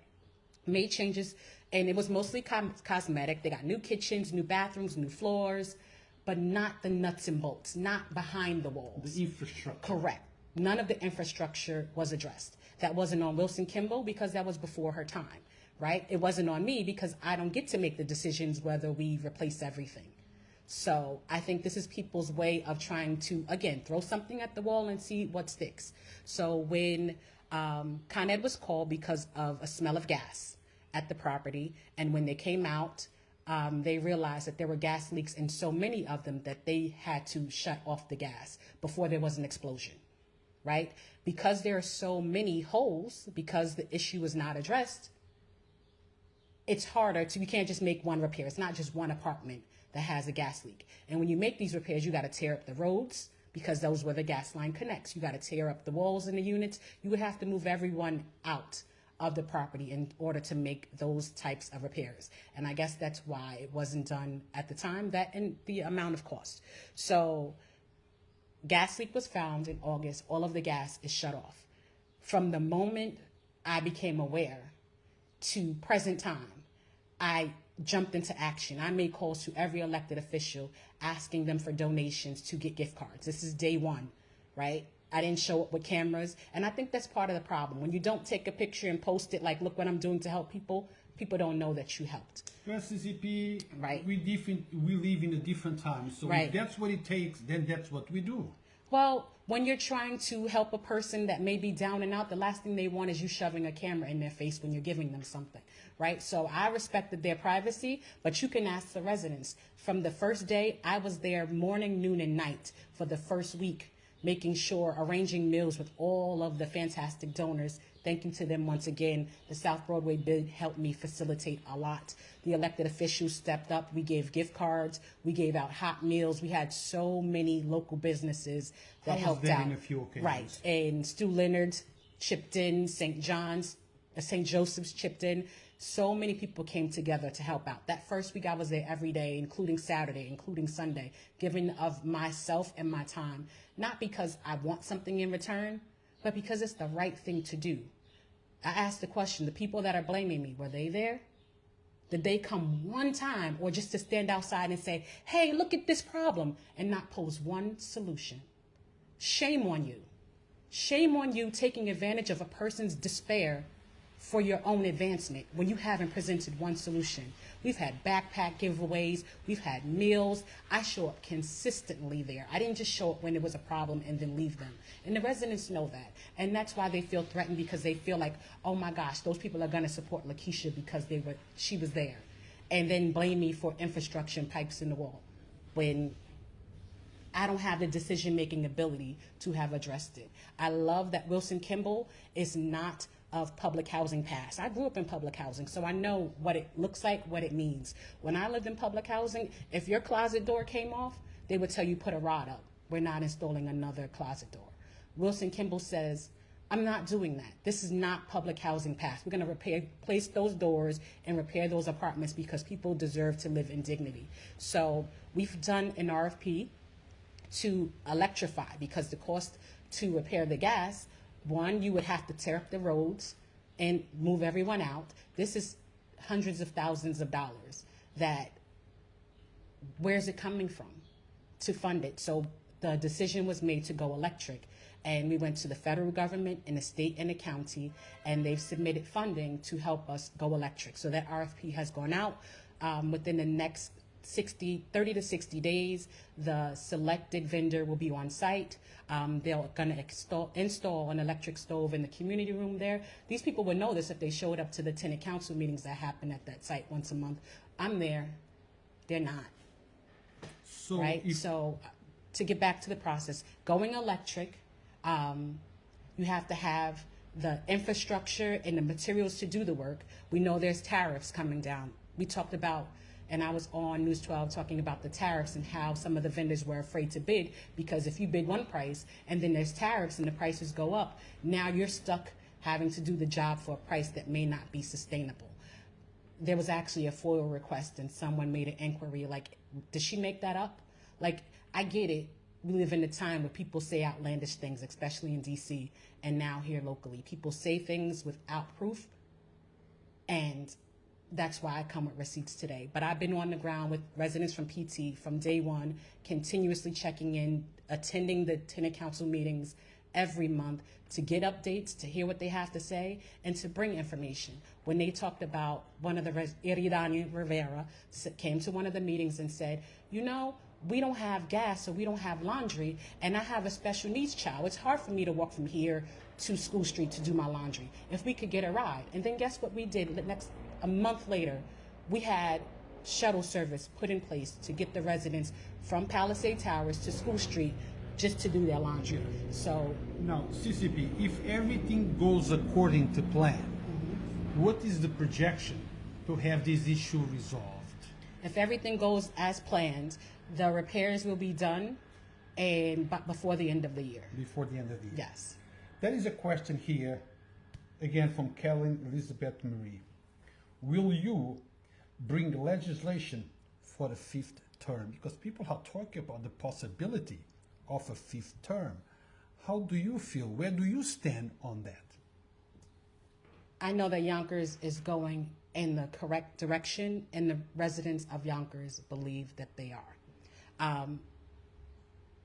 Made changes, and it was mostly cosmetic. They got new kitchens, new bathrooms, new floors, but not the nuts and bolts, not behind the walls. The infrastructure. Correct. None of the infrastructure was addressed. That wasn't on Wilson Kimball because that was before her time, right? It wasn't on me because I don't get to make the decisions whether we replace everything. So I think this is people's way of trying to, again, throw something at the wall and see what sticks. So when Con Ed was called because of a smell of gas at the property, and when they came out, they realized that there were gas leaks in so many of them that they had to shut off the gas before there was an explosion, right? Because there are so many holes, because the issue is not addressed, it's harder to, you can't just make one repair. It's not just one apartment that has a gas leak. And when you make these repairs, you got to tear up the roads because those where the gas line connects. You got to tear up the walls in the units. You would have to move everyone out of the property in order to make those types of repairs. And I guess that's why it wasn't done at the time, that and the amount of cost. So gas leak was found in August. All of the gas is shut off. From the moment I became aware to present time, I jumped into action. I made calls to every elected official asking them for donations to get gift cards. This is day one, right? I didn't show up with cameras. And I think that's part of the problem. When you don't take a picture and post it, like, look what I'm doing to help people, people don't know that you helped. Well, CCP, right. we live in a different time. So right. if that's what it takes, then that's what we do. Well, when you're trying to help a person that may be down and out, the last thing they want is you shoving a camera in their face when you're giving them something, right? So I respected their privacy, but you can ask the residents. From the first day, I was there morning, noon, and night for the first week, making sure, arranging meals with all of the fantastic donors. Thank you to them once again. The South Broadway bid helped me facilitate a lot. The elected officials stepped up. We gave gift cards. We gave out hot meals. We had so many local businesses that helped out. In a few occasions. Right. And Stu Leonard chipped in, St. Joseph's chipped in. So many people came together to help out. That first week I was there every day, including Saturday, including Sunday, giving of myself and my time. Not because I want something in return, but because it's the right thing to do. I asked the question, the people that are blaming me, were they there? Did they come one time or just to stand outside and say, hey, look at this problem and not pose one solution? Shame on you. Shame on you taking advantage of a person's despair for your own advancement when you haven't presented one solution. We've had backpack giveaways. We've had meals. I show up consistently there. I didn't just show up when there was a problem and then leave them. And the residents know that. And that's why they feel threatened, because they feel like, oh my gosh, those people are going to support Lakisha because she was there. And then blame me for infrastructure and pipes in the wall when I don't have the decision-making ability to have addressed it. I love that Wilson Kimball is not of public housing past. I grew up in public housing, so I know what it looks like, what it means. When I lived in public housing, if your closet door came off, they would tell you put a rod up. We're not installing another closet door. Wilson Kimball says, I'm not doing that. This is not public housing path. We're going to replace those doors and repair those apartments because people deserve to live in dignity. So we've done an RFP to electrify because the cost to repair the gas, one, you would have to tear up the roads and move everyone out. This is hundreds of thousands of dollars that, where's it coming from to fund it? So the decision was made to go electric. And we went to the federal government and the state and the county, and they've submitted funding to help us go electric. So that RFP has gone out. Within the next 30 to 60 days, the selected vendor will be on site. They're going to install an electric stove in the community room there. These people would know this if they showed up to the tenant council meetings that happen at that site once a month. I'm there. They're not. So right? So to get back to the process, going electric, you have to have the infrastructure and the materials to do the work. We know there's tariffs coming down. We talked about, and I was on News 12 talking about the tariffs and how some of the vendors were afraid to bid because if you bid one price and then there's tariffs and the prices go up, now you're stuck having to do the job for a price that may not be sustainable. There was actually a FOIL request and someone made an inquiry like, did she make that up? Like, I get it. We live in a time where people say outlandish things, especially in DC and now here locally. People say things without proof, and that's why I come with receipts today. But I've been on the ground with residents from PT from day one, continuously checking in, attending the tenant council meetings every month to get updates, to hear what they have to say, and to bring information. When they talked about one of the Iridani Rivera came to one of the meetings and said, you know, we don't have gas, so we don't have laundry, and I have a special needs child. It's hard for me to walk from here to School Street to do my laundry. If we could get a ride. And then guess what we did? A month later, we had shuttle service put in place to get the residents from Palisade Towers to School Street just to do their laundry. So now, CCP, if everything goes according to plan, what is the projection to have this issue resolved? If everything goes as planned, the repairs will be done before the end of the year. Before the end of the year. Yes. There is a question here, again from Kellen Elizabeth Marie. Will you bring legislation for the 5th term? Because people are talking about the possibility of a 5th term. How do you feel? Where do you stand on that? I know that Yonkers is going in the correct direction, and the residents of Yonkers believe that they are.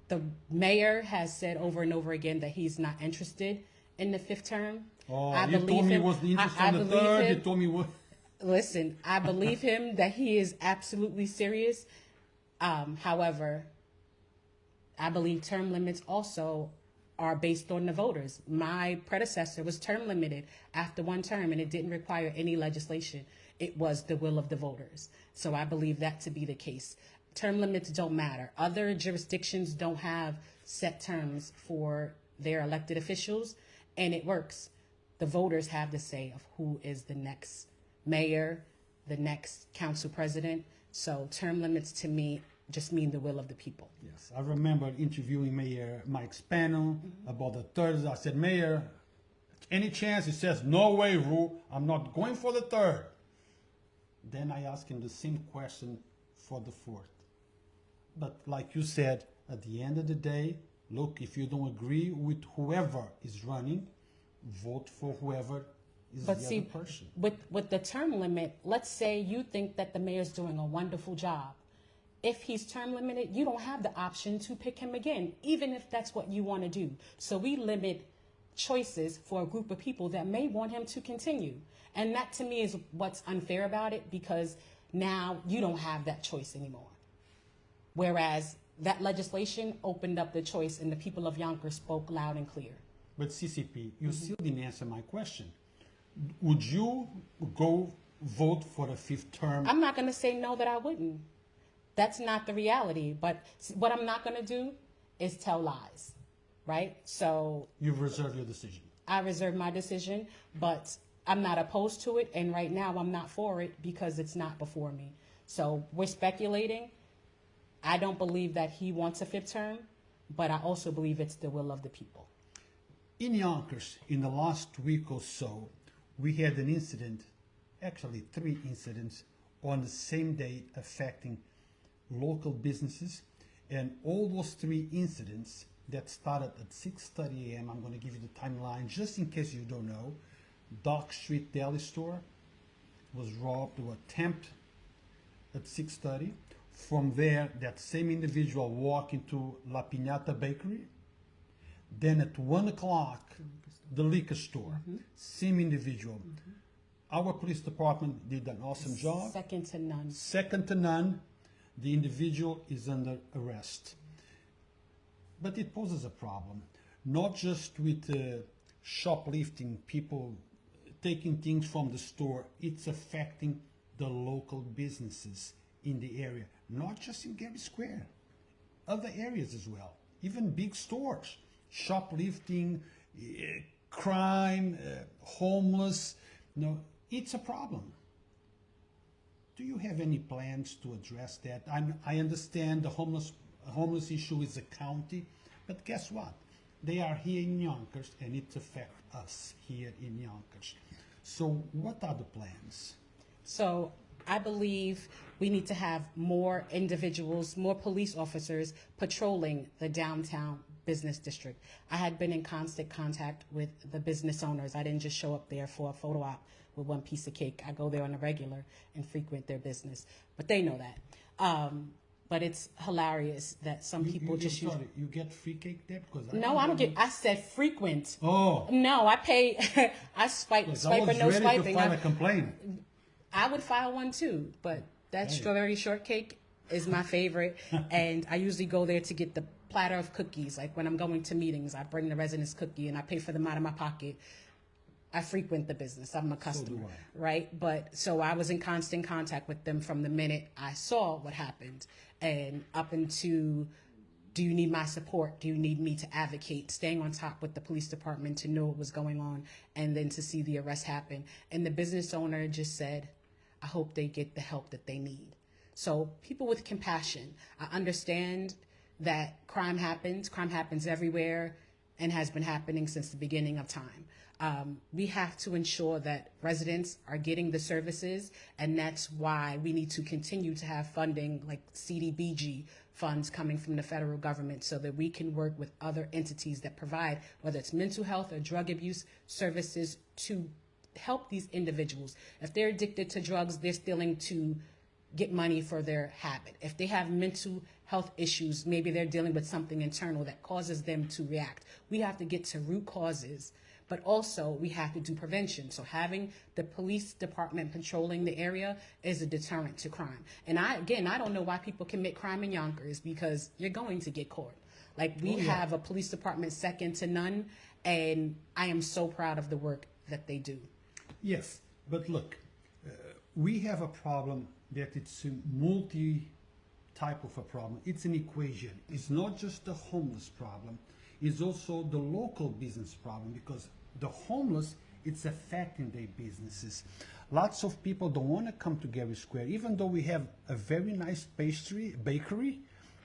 The mayor has said over and over again that he's not interested in the 5th term. Oh, you told me he wasn't interested in the 3rd. You told me what? Listen, I believe him that he is absolutely serious. However, I believe term limits also are based on the voters. My predecessor was term limited after one term, and it didn't require any legislation. It was the will of the voters. So I believe that to be the case. Term limits don't matter. Other jurisdictions don't have set terms for their elected officials, and it works. The voters have the say of who is the next mayor, the next council president. So term limits to me just mean the will of the people. Yes, I remember interviewing Mayor Mike Spano about the 3rd. I said, Mayor, any chance? He says, no way, Ru, I'm not going for the 3rd. Then I asked him the same question for the 4th. But like you said, at the end of the day, look, if you don't agree with whoever is running, vote for whoever is the other person. With the term limit, let's say you think that the mayor's doing a wonderful job. If he's term limited, you don't have the option to pick him again, even if that's what you want to do. So we limit choices for a group of people that may want him to continue. And that to me is what's unfair about it, because now you don't have that choice anymore. Whereas that legislation opened up the choice, and the people of Yonkers spoke loud and clear. But CCP, you still didn't answer my question. Would you go vote for the 5th term? I'm not going to say no that I wouldn't. That's not the reality. But what I'm not going to do is tell lies, right? So you've reserved your decision. I reserve my decision, but I'm not opposed to it. And right now I'm not for it because it's not before me. So we're speculating. I don't believe that he wants a 5th term, but I also believe it's the will of the people. In Yonkers, in the last week or so, we had an incident, actually 3 incidents, on the same day affecting local businesses. And all those 3 incidents that started at 6:30 a.m., I'm going to give you the timeline just in case you don't know. Dock Street Deli Store was robbed or attempted at 6:30. From there, that same individual walked into La Piñata Bakery. Then at 1 o'clock, the liquor store, same individual. Our police department did an awesome job. Second to none. Second to none. The individual is under arrest. But it poses a problem, not just with shoplifting, people taking things from the store. It's affecting the local businesses in the area, not just in Gary Square, other areas as well, even big stores. Shoplifting, crime, homeless, it's a problem. Do you have any plans to address that? I understand the homeless issue is a county, but guess what? They are here in Yonkers, and it affects us here in Yonkers. So what are the plans? So I believe we need to have more individuals, more police officers patrolling the downtown business district. I had been in constant contact with the business owners. I didn't just show up there for a photo op with one piece of cake. I go there on a regular and frequent their business. But they know that. But it's hilarious that some people just use... Sorry, you get free cake there? Because No, I don't get... I said frequent. Oh. No, I pay... I swipe or no swiping. I was ready to file a complaint. I would file one too, but that strawberry shortcake is my favorite. And I usually go there to get the platter of cookies. Like when I'm going to meetings, I bring the residents cookie and I pay for them out of my pocket. I frequent the business. I'm a customer, right? But so I was in constant contact with them from the minute I saw what happened and up into, do you need my support? Do you need me to advocate? Staying on top with the police department to know what was going on and then to see the arrest happen. And the business owner just said, I hope they get the help that they need. So people with compassion, I understand that crime happens everywhere and has been happening since the beginning of time. We have to ensure that residents are getting the services, and that's why we need to continue to have funding like CDBG funds coming from the federal government so that we can work with other entities that provide, whether it's mental health or drug abuse services, to help these individuals. If they're addicted to drugs, they're stealing to get money for their habit. If they have mental health issues, maybe they're dealing with something internal that causes them to react. We have to get to root causes, but also we have to do prevention. So having the police department patrolling the area is a deterrent to crime. And I don't know why people commit crime in Yonkers, because you're going to get caught. Like we have a police department second to none, and I am so proud of the work that they do. Yes, but look, we have a problem that it's a multi-type of a problem. It's an equation. It's not just the homeless problem. It's also the local business problem, because the homeless, it's affecting their businesses. Lots of people don't want to come to Gary Square, even though we have a very nice bakery,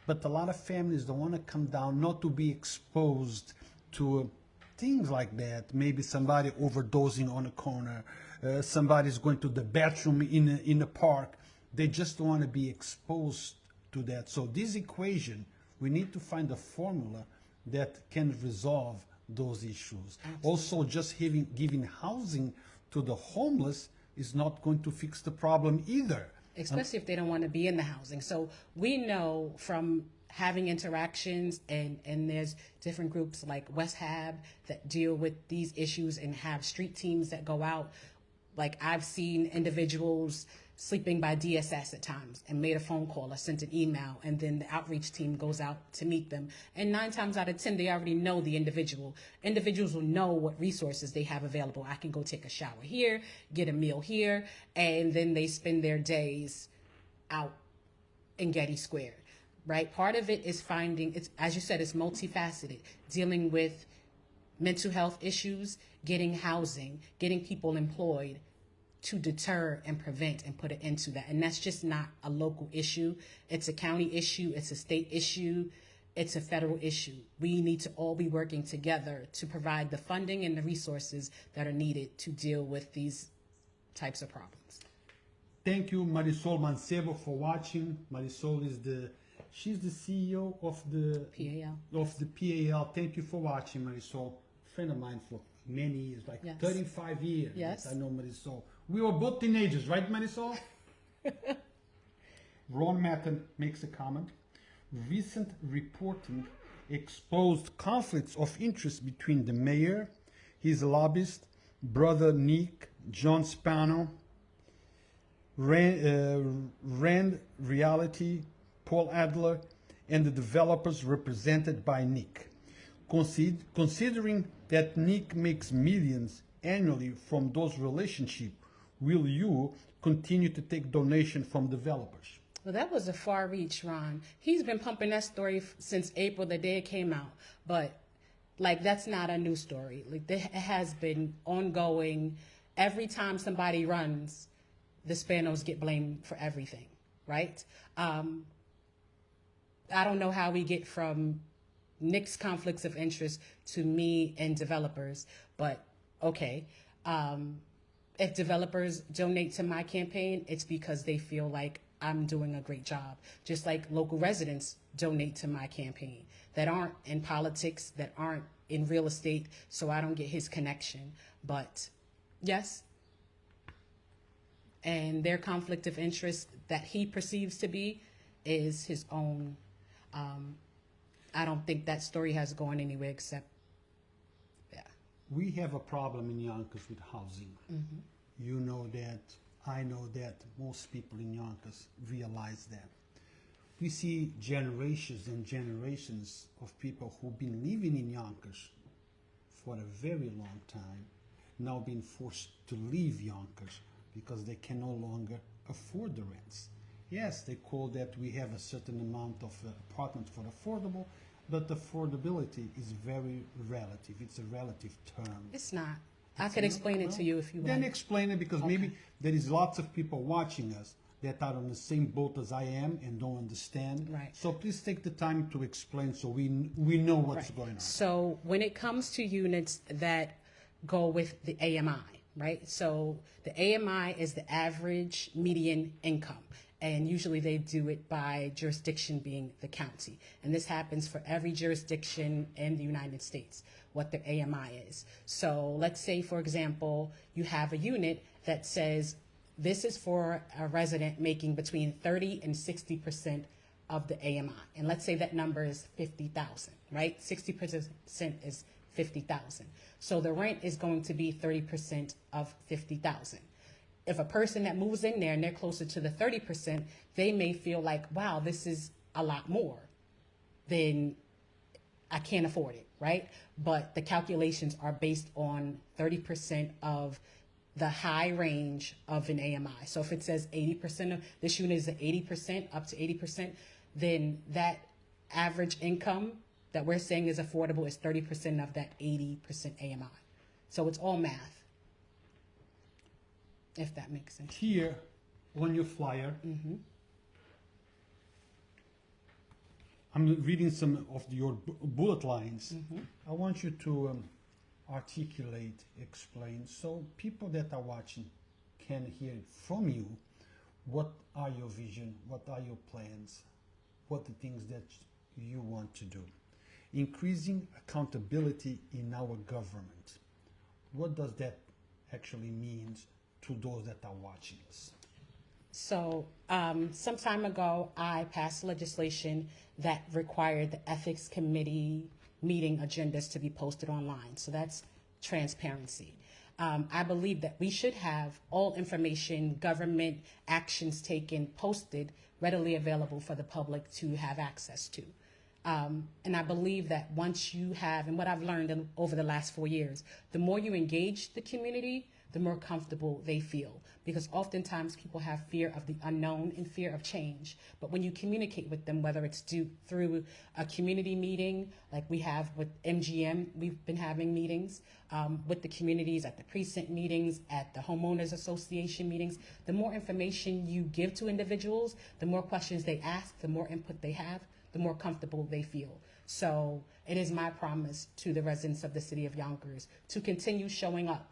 but a lot of families don't want to come down, not to be exposed to things like that. Maybe somebody overdosing on a corner, somebody's going to the bathroom in a park. They just don't want to be exposed to that. So this equation, we need to find a formula that can resolve those issues. Absolutely. Also, just giving housing to the homeless is not going to fix the problem either. Especially if they don't want to be in the housing. So we know from having interactions, and there's different groups like West Hab that deal with these issues and have street teams that go out. Like I've seen individuals sleeping by DSS at times and made a phone call or sent an email, and then the outreach team goes out to meet them. And 9 times out of 10, they already know the individual. Individuals will know what resources they have available. I can go take a shower here, get a meal here, and then they spend their days out in Getty Square, right? Part of it is finding, it's, as you said, it's multifaceted, dealing with mental health issues, getting housing, getting people employed, to deter and prevent and put an end to that. And that's just not a local issue. It's a county issue. It's a state issue. it's a federal issue. We need to all be working together to provide the funding and the resources that are needed to deal with these types of problems. Thank you, Marisol Mancebo, for watching. Marisol is she's the CEO of the PAL. Thank you for watching, Marisol. A friend of mine for many years, like 35 years. Yes. I know Marisol. We were both teenagers, right, Marisol? Ron Matten makes a comment. Recent reporting exposed conflicts of interest between the mayor, his lobbyist, brother Nick, John Spano, Rand Reality, Paul Adler, and the developers represented by Nick. Considering that Nick makes millions annually from those relationships, will you continue to take donation from developers? Well, that was a far reach, Ron. He's been pumping that story since April, the day it came out. But, like, that's not a new story. Like, it has been ongoing. Every time somebody runs, the Spanos get blamed for everything, right? I don't know how we get from Nick's conflicts of interest to me and developers, but okay. If developers donate to my campaign, it's because they feel like I'm doing a great job. Just like local residents donate to my campaign that aren't in politics, that aren't in real estate, so I don't get his connection. But yes, and their conflict of interest that he perceives to be is his own. I don't think that story has gone anywhere except, yeah. We have a problem in Yonkers with housing. Mm-hmm. You know that. I know that. Most people in Yonkers realize that. We see generations and generations of people who've been living in Yonkers for a very long time, now being forced to leave Yonkers because they can no longer afford the rents. Yes, they call that we have a certain amount of apartments for affordable, but affordability is very relative. It's a relative term. It's not. I could explain it to you if you want. Then explain it, because maybe there is lots of people watching us that are on the same boat as I am and don't understand. Right. So please take the time to explain so we know what's going on. So when it comes to units that go with the AMI, right? So the AMI is the average median income. And usually they do it by jurisdiction being the county. And this happens for every jurisdiction in the United States, what their AMI is. So let's say, for example, you have a unit that says this is for a resident making between 30 and 60% of the AMI. And let's say that number is 50,000, right? 60% is 50,000. So the rent is going to be 30% of 50,000. If a person that moves in there and they're closer to the 30%, they may feel like, wow, this is a lot more. Then I can't afford it, right? But the calculations are based on 30% of the high range of an AMI. So if it says 80% of this unit is at 80%, up to 80%, then that average income that we're saying is affordable is 30% of that 80% AMI. So it's all math, if that makes sense. Here on your flyer, I'm reading some of your bullet lines. I want you to articulate, explain, so people that are watching can hear from you. What are your vision? What are your plans? What are the things that you want to do? Increasing accountability in our government. What does that actually mean to those that are watching us? So some time ago, I passed legislation that required the ethics committee meeting agendas to be posted online. So that's transparency. I believe that we should have all information, government actions taken, posted, readily available for the public to have access to. And I believe that once you have, and what I've learned over the last 4 years, the more you engage the community, the more comfortable they feel. Because oftentimes people have fear of the unknown and fear of change. But when you communicate with them, whether it's through a community meeting, like we have with MGM, we've been having meetings with the communities, at the precinct meetings, at the homeowners association meetings, the more information you give to individuals, the more questions they ask, the more input they have, the more comfortable they feel. So it is my promise to the residents of the city of Yonkers to continue showing up,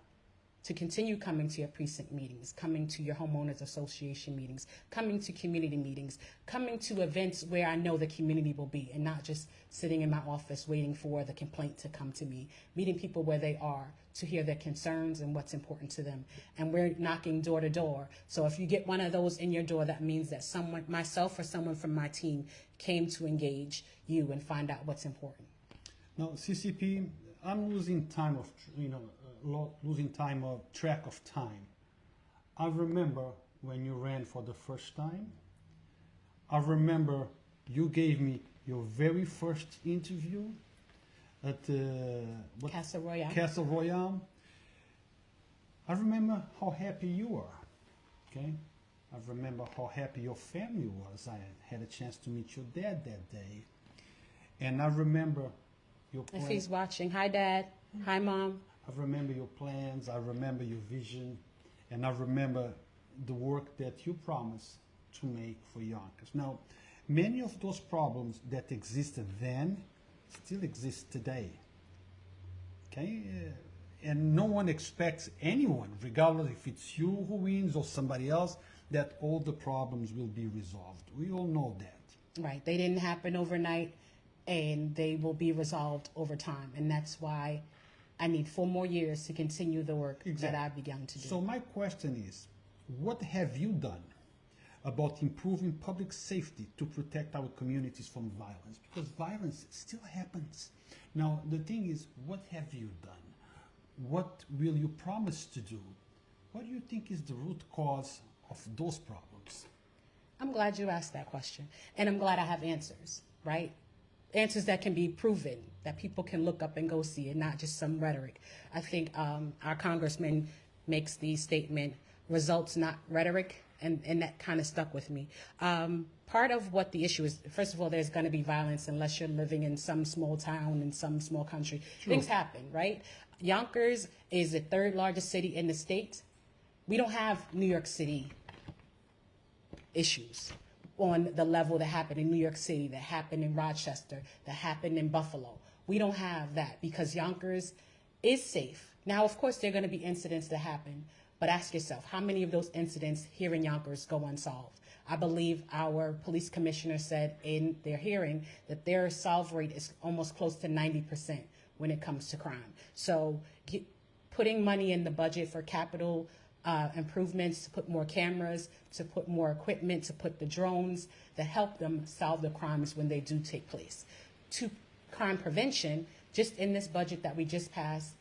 to continue coming to your precinct meetings, coming to your homeowners association meetings, coming to community meetings, coming to events where I know the community will be, and not just sitting in my office waiting for the complaint to come to me, meeting people where they are to hear their concerns and what's important to them. And we're knocking door to door. So if you get one of those in your door, that means that someone, myself or someone from my team, came to engage you and find out what's important. Now, CCP, I'm losing time of, losing time of track of time. I remember when you ran for the first time. I remember you gave me your very first interview at Castle Royale. Castle Royale. I remember how happy you were. Okay, I remember how happy your family was. I had a chance to meet your dad that day, and I remember your plans. If he's watching, hi Dad, hi Mom. I remember your plans, I remember your vision, and I remember the work that you promised to make for Yonkers. Now, many of those problems that existed then still exist today. Okay? And no one expects anyone, regardless if it's you who wins or somebody else, that all the problems will be resolved. We all know that. Right. They didn't happen overnight, and they will be resolved over time. And that's why I need 4 more years to continue the work that I've begun to do. So my question is, what have you done about improving public safety to protect our communities from violence? Because violence still happens. Now, the thing is, what have you done? What will you promise to do? What do you think is the root cause of those problems? I'm glad you asked that question. And I'm glad I have answers, right? Answers that can be proven, that people can look up and go see, and not just some rhetoric. I think our congressman makes the statement, results, not rhetoric, and that kind of stuck with me. Part of what the issue is, first of all, there's going to be violence unless you're living in some small town, in some small country. True. Things happen, right? Yonkers is the 3rd largest city in the state. We don't have New York City issues on the level that happened in New York City, that happened in Rochester, that happened in Buffalo. We don't have that because Yonkers is safe. Now, of course, there are going to be incidents that happen, but ask yourself, how many of those incidents here in Yonkers go unsolved? I believe our police commissioner said in their hearing that their solve rate is almost close to 90% when it comes to crime. So putting money in the budget for capital improvements, to put more cameras, to put more equipment, to put the drones that help them solve the crimes when they do take place. To crime prevention, just in this budget that we just passed,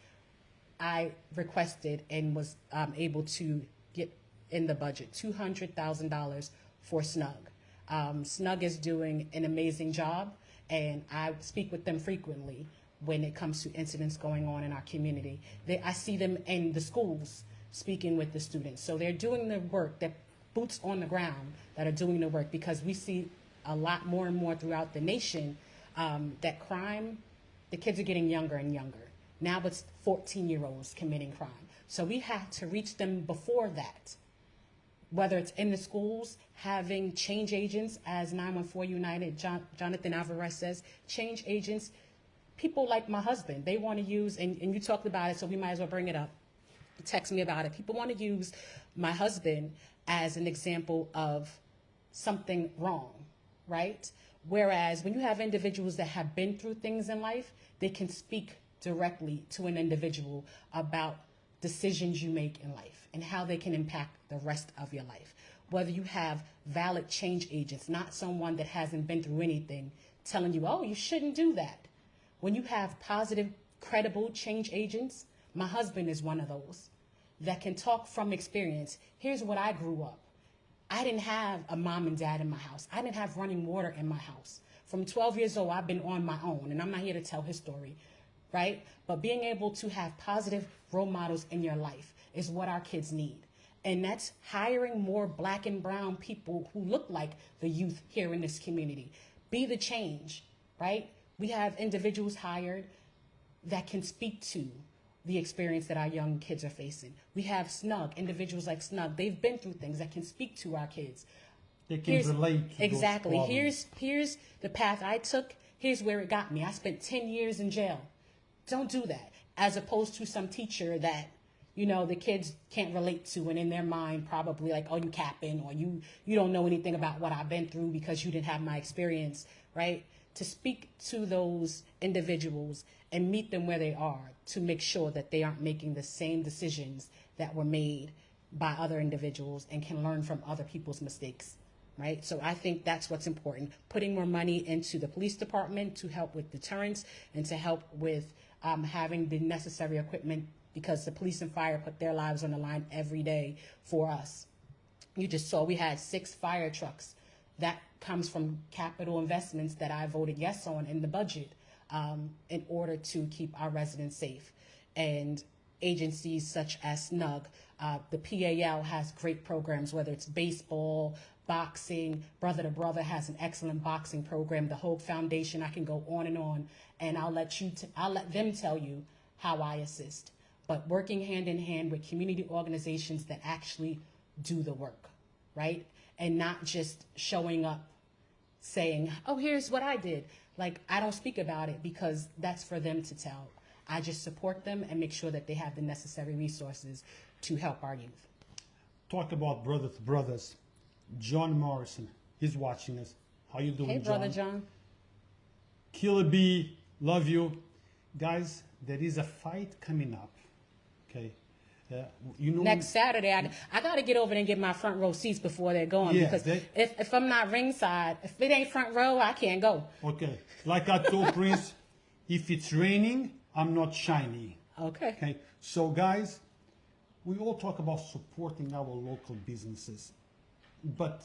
I requested and was able to get in the budget $200,000 for SNUG. SNUG is doing an amazing job, and I speak with them frequently when it comes to incidents going on in our community. I see them in the schools speaking with the students. So they're doing the work, they're boots on the ground that are doing the work, because we see a lot more and more throughout the nation that crime, the kids are getting younger and younger. Now it's 14-year-olds committing crime. So we have to reach them before that, whether it's in the schools, having change agents, as 914 United, Jonathan Alvarez says, change agents, people like my husband, they want to use, and you talked about it, so we might as well bring it up. Text me about it. People want to use my husband as an example of something wrong, right? Whereas when you have individuals that have been through things in life, they can speak directly to an individual about decisions you make in life and how they can impact the rest of your life. Whether you have valid change agents, not someone that hasn't been through anything telling you, oh, you shouldn't do that. When you have positive, credible change agents, my husband is one of those that can talk from experience. Here's what I grew up. I didn't have a mom and dad in my house. I didn't have running water in my house. From 12 years old, I've been on my own, and I'm not here to tell his story, right? But being able to have positive role models in your life is what our kids need. And that's hiring more black and brown people who look like the youth here in this community. Be the change, right? We have individuals hired that can speak to the experience that our young kids are facing. We have SNUG, individuals like SNUG. They've been through things that can speak to our kids. They can relate to exactly. those problems. Here's the path I took. Here's where it got me. I spent 10 years in jail. Don't do that. As opposed to some teacher that, you know, the kids can't relate to, and in their mind probably like, oh, you capping, or you don't know anything about what I've been through because you didn't have my experience, right? To speak to those individuals and meet them where they are to make sure that they aren't making the same decisions that were made by other individuals and can learn from other people's mistakes, right? So I think that's what's important. Putting more money into the police department to help with deterrence and to help with having the necessary equipment, because the police and fire put their lives on the line every day for us. You just saw we had 6 fire trucks. That comes from capital investments that I voted yes on in the budget in order to keep our residents safe. And agencies such as SNUG, the PAL has great programs, whether it's baseball, boxing. Brother to Brother has an excellent boxing program. The Hope Foundation, I can go on, and I'll let them tell you how I assist. But working hand in hand with community organizations that actually do the work, right? And not just showing up saying, oh, here's what I did. Like, I don't speak about it because that's for them to tell. I just support them and make sure that they have the necessary resources to help our youth. Talk about brother to brothers. John Morrison, he's watching us. How you doing, Hey, Brother John. Killer B, love you. Guys, there is a fight coming up, okay? You know, Next Saturday, I got to get over there and get my front row seats before they're going, because if I'm not ringside, if it ain't front row, I can't go. Okay, like I told Prince, if it's raining, I'm not shiny. Okay. So guys, we all talk about supporting our local businesses, but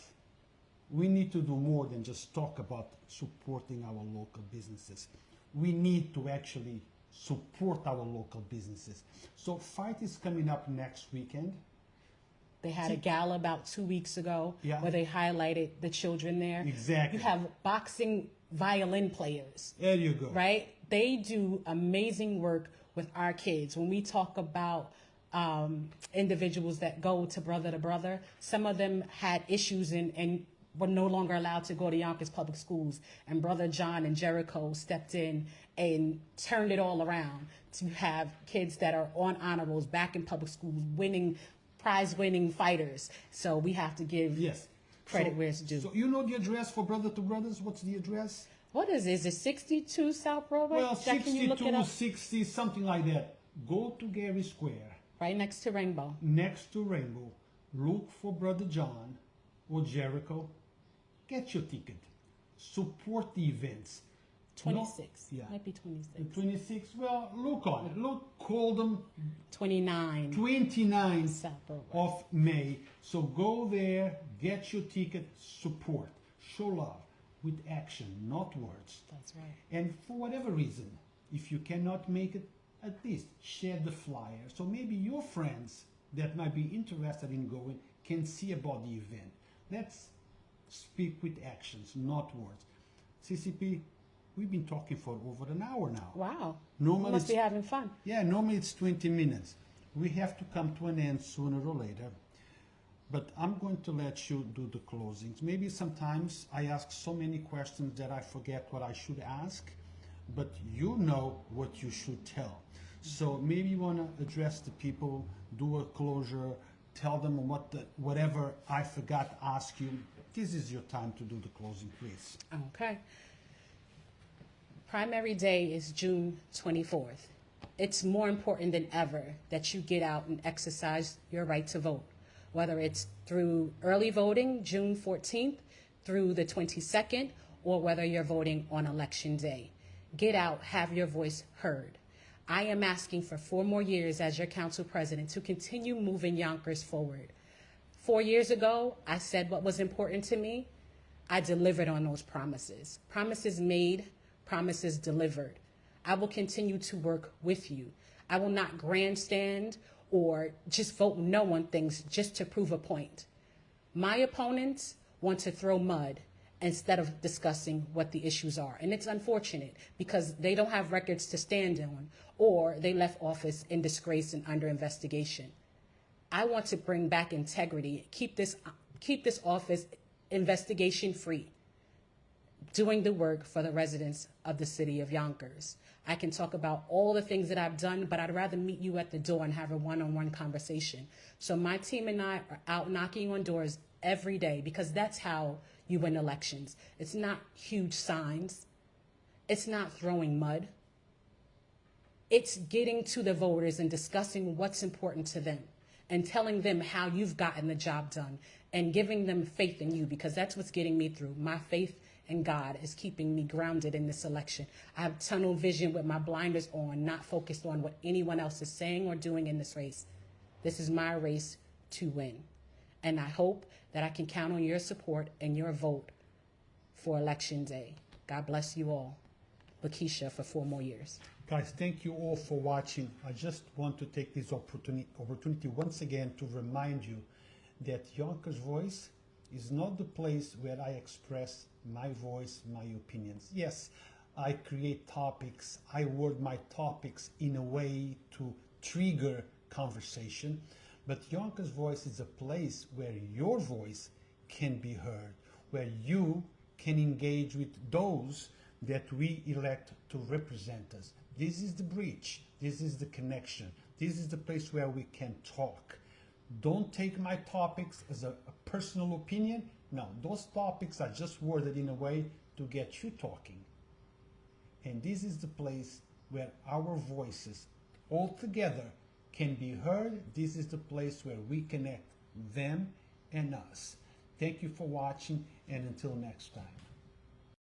we need to do more than just talk about supporting our local businesses. We need to actually support our local businesses. So fight is coming up next weekend. They had a gala about 2 weeks ago where they highlighted the children there. Exactly. You have boxing violin players. There you go. Right? They do amazing work with our kids. When we talk about individuals that go to Brother, some of them had issues and were no longer allowed to go to Yonkers public schools. And Brother John and Jericho stepped in and turned it all around to have kids that are on honor rolls back in public schools, prize-winning fighters. So we have to give credit where it's due. So you know the address for Brother to Brothers? What's the address? What is it? Is it 62 South Broadway? Well, 62, 60, something like that. Go to Gary Square. Right next to Rainbow. Next to Rainbow. Look for Brother John or Jericho. Get your ticket. Support the events. 26. Might be 26. 26. Well, look on it. Look, call them. 29 of May. So go there, get your ticket, support, show love with action, not words. That's right. And for whatever reason, if you cannot make it, at least share the flyer. So maybe your friends that might be interested in going can see about the event. Let's speak with actions, not words. CCP, we've been talking for over an hour now. Wow. Normally you must be having fun. Yeah, normally it's 20 minutes. We have to come to an end sooner or later. But I'm going to let you do the closings. Maybe sometimes I ask so many questions that I forget what I should ask, but you know what you should tell. So maybe you want to address the people, do a closure, tell them whatever I forgot to ask you. This is your time to do the closing, please. Okay. Primary Day is June 24th. It's more important than ever that you get out and exercise your right to vote, whether it's through early voting, June 14th, through the 22nd, or whether you're voting on Election Day. Get out, have your voice heard. I am asking for 4 more years as your council president to continue moving Yonkers forward. 4 years ago, I said what was important to me. I delivered on those promises. Promises made, promises delivered. I will continue to work with you. I will not grandstand or just vote no on things just to prove a point. My opponents want to throw mud instead of discussing what the issues are. And it's unfortunate because they don't have records to stand on, or they left office in disgrace and under investigation. I want to bring back integrity, keep this office investigation free, doing the work for the residents of the city of Yonkers. I can talk about all the things that I've done, but I'd rather meet you at the door and have a one-on-one conversation. So my team and I are out knocking on doors every day, because that's how you win elections. It's not huge signs. It's not throwing mud. It's getting to the voters and discussing what's important to them and telling them how you've gotten the job done and giving them faith in you, because that's what's getting me through. My faith in God is keeping me grounded in this election. I have tunnel vision with my blinders on, not focused on what anyone else is saying or doing in this race. This is my race to win. And I hope that I can count on your support and your vote for Election Day. God bless you all. Lakisha for 4 more years. Guys, thank you all for watching. I just want to take this opportunity once again to remind you that Yonkers Voice is not the place where I express my voice, my opinions. Yes, I create topics, I word my topics in a way to trigger conversation, but Yonkers Voice is a place where your voice can be heard, where you can engage with those that we elect to represent us. This is the bridge, this is the connection, this is the place where we can talk. Don't take my topics as a personal opinion. No, those topics are just worded in a way to get you talking. And this is the place where our voices all together can be heard. This is the place where we connect them and us. Thank you for watching, and until next time.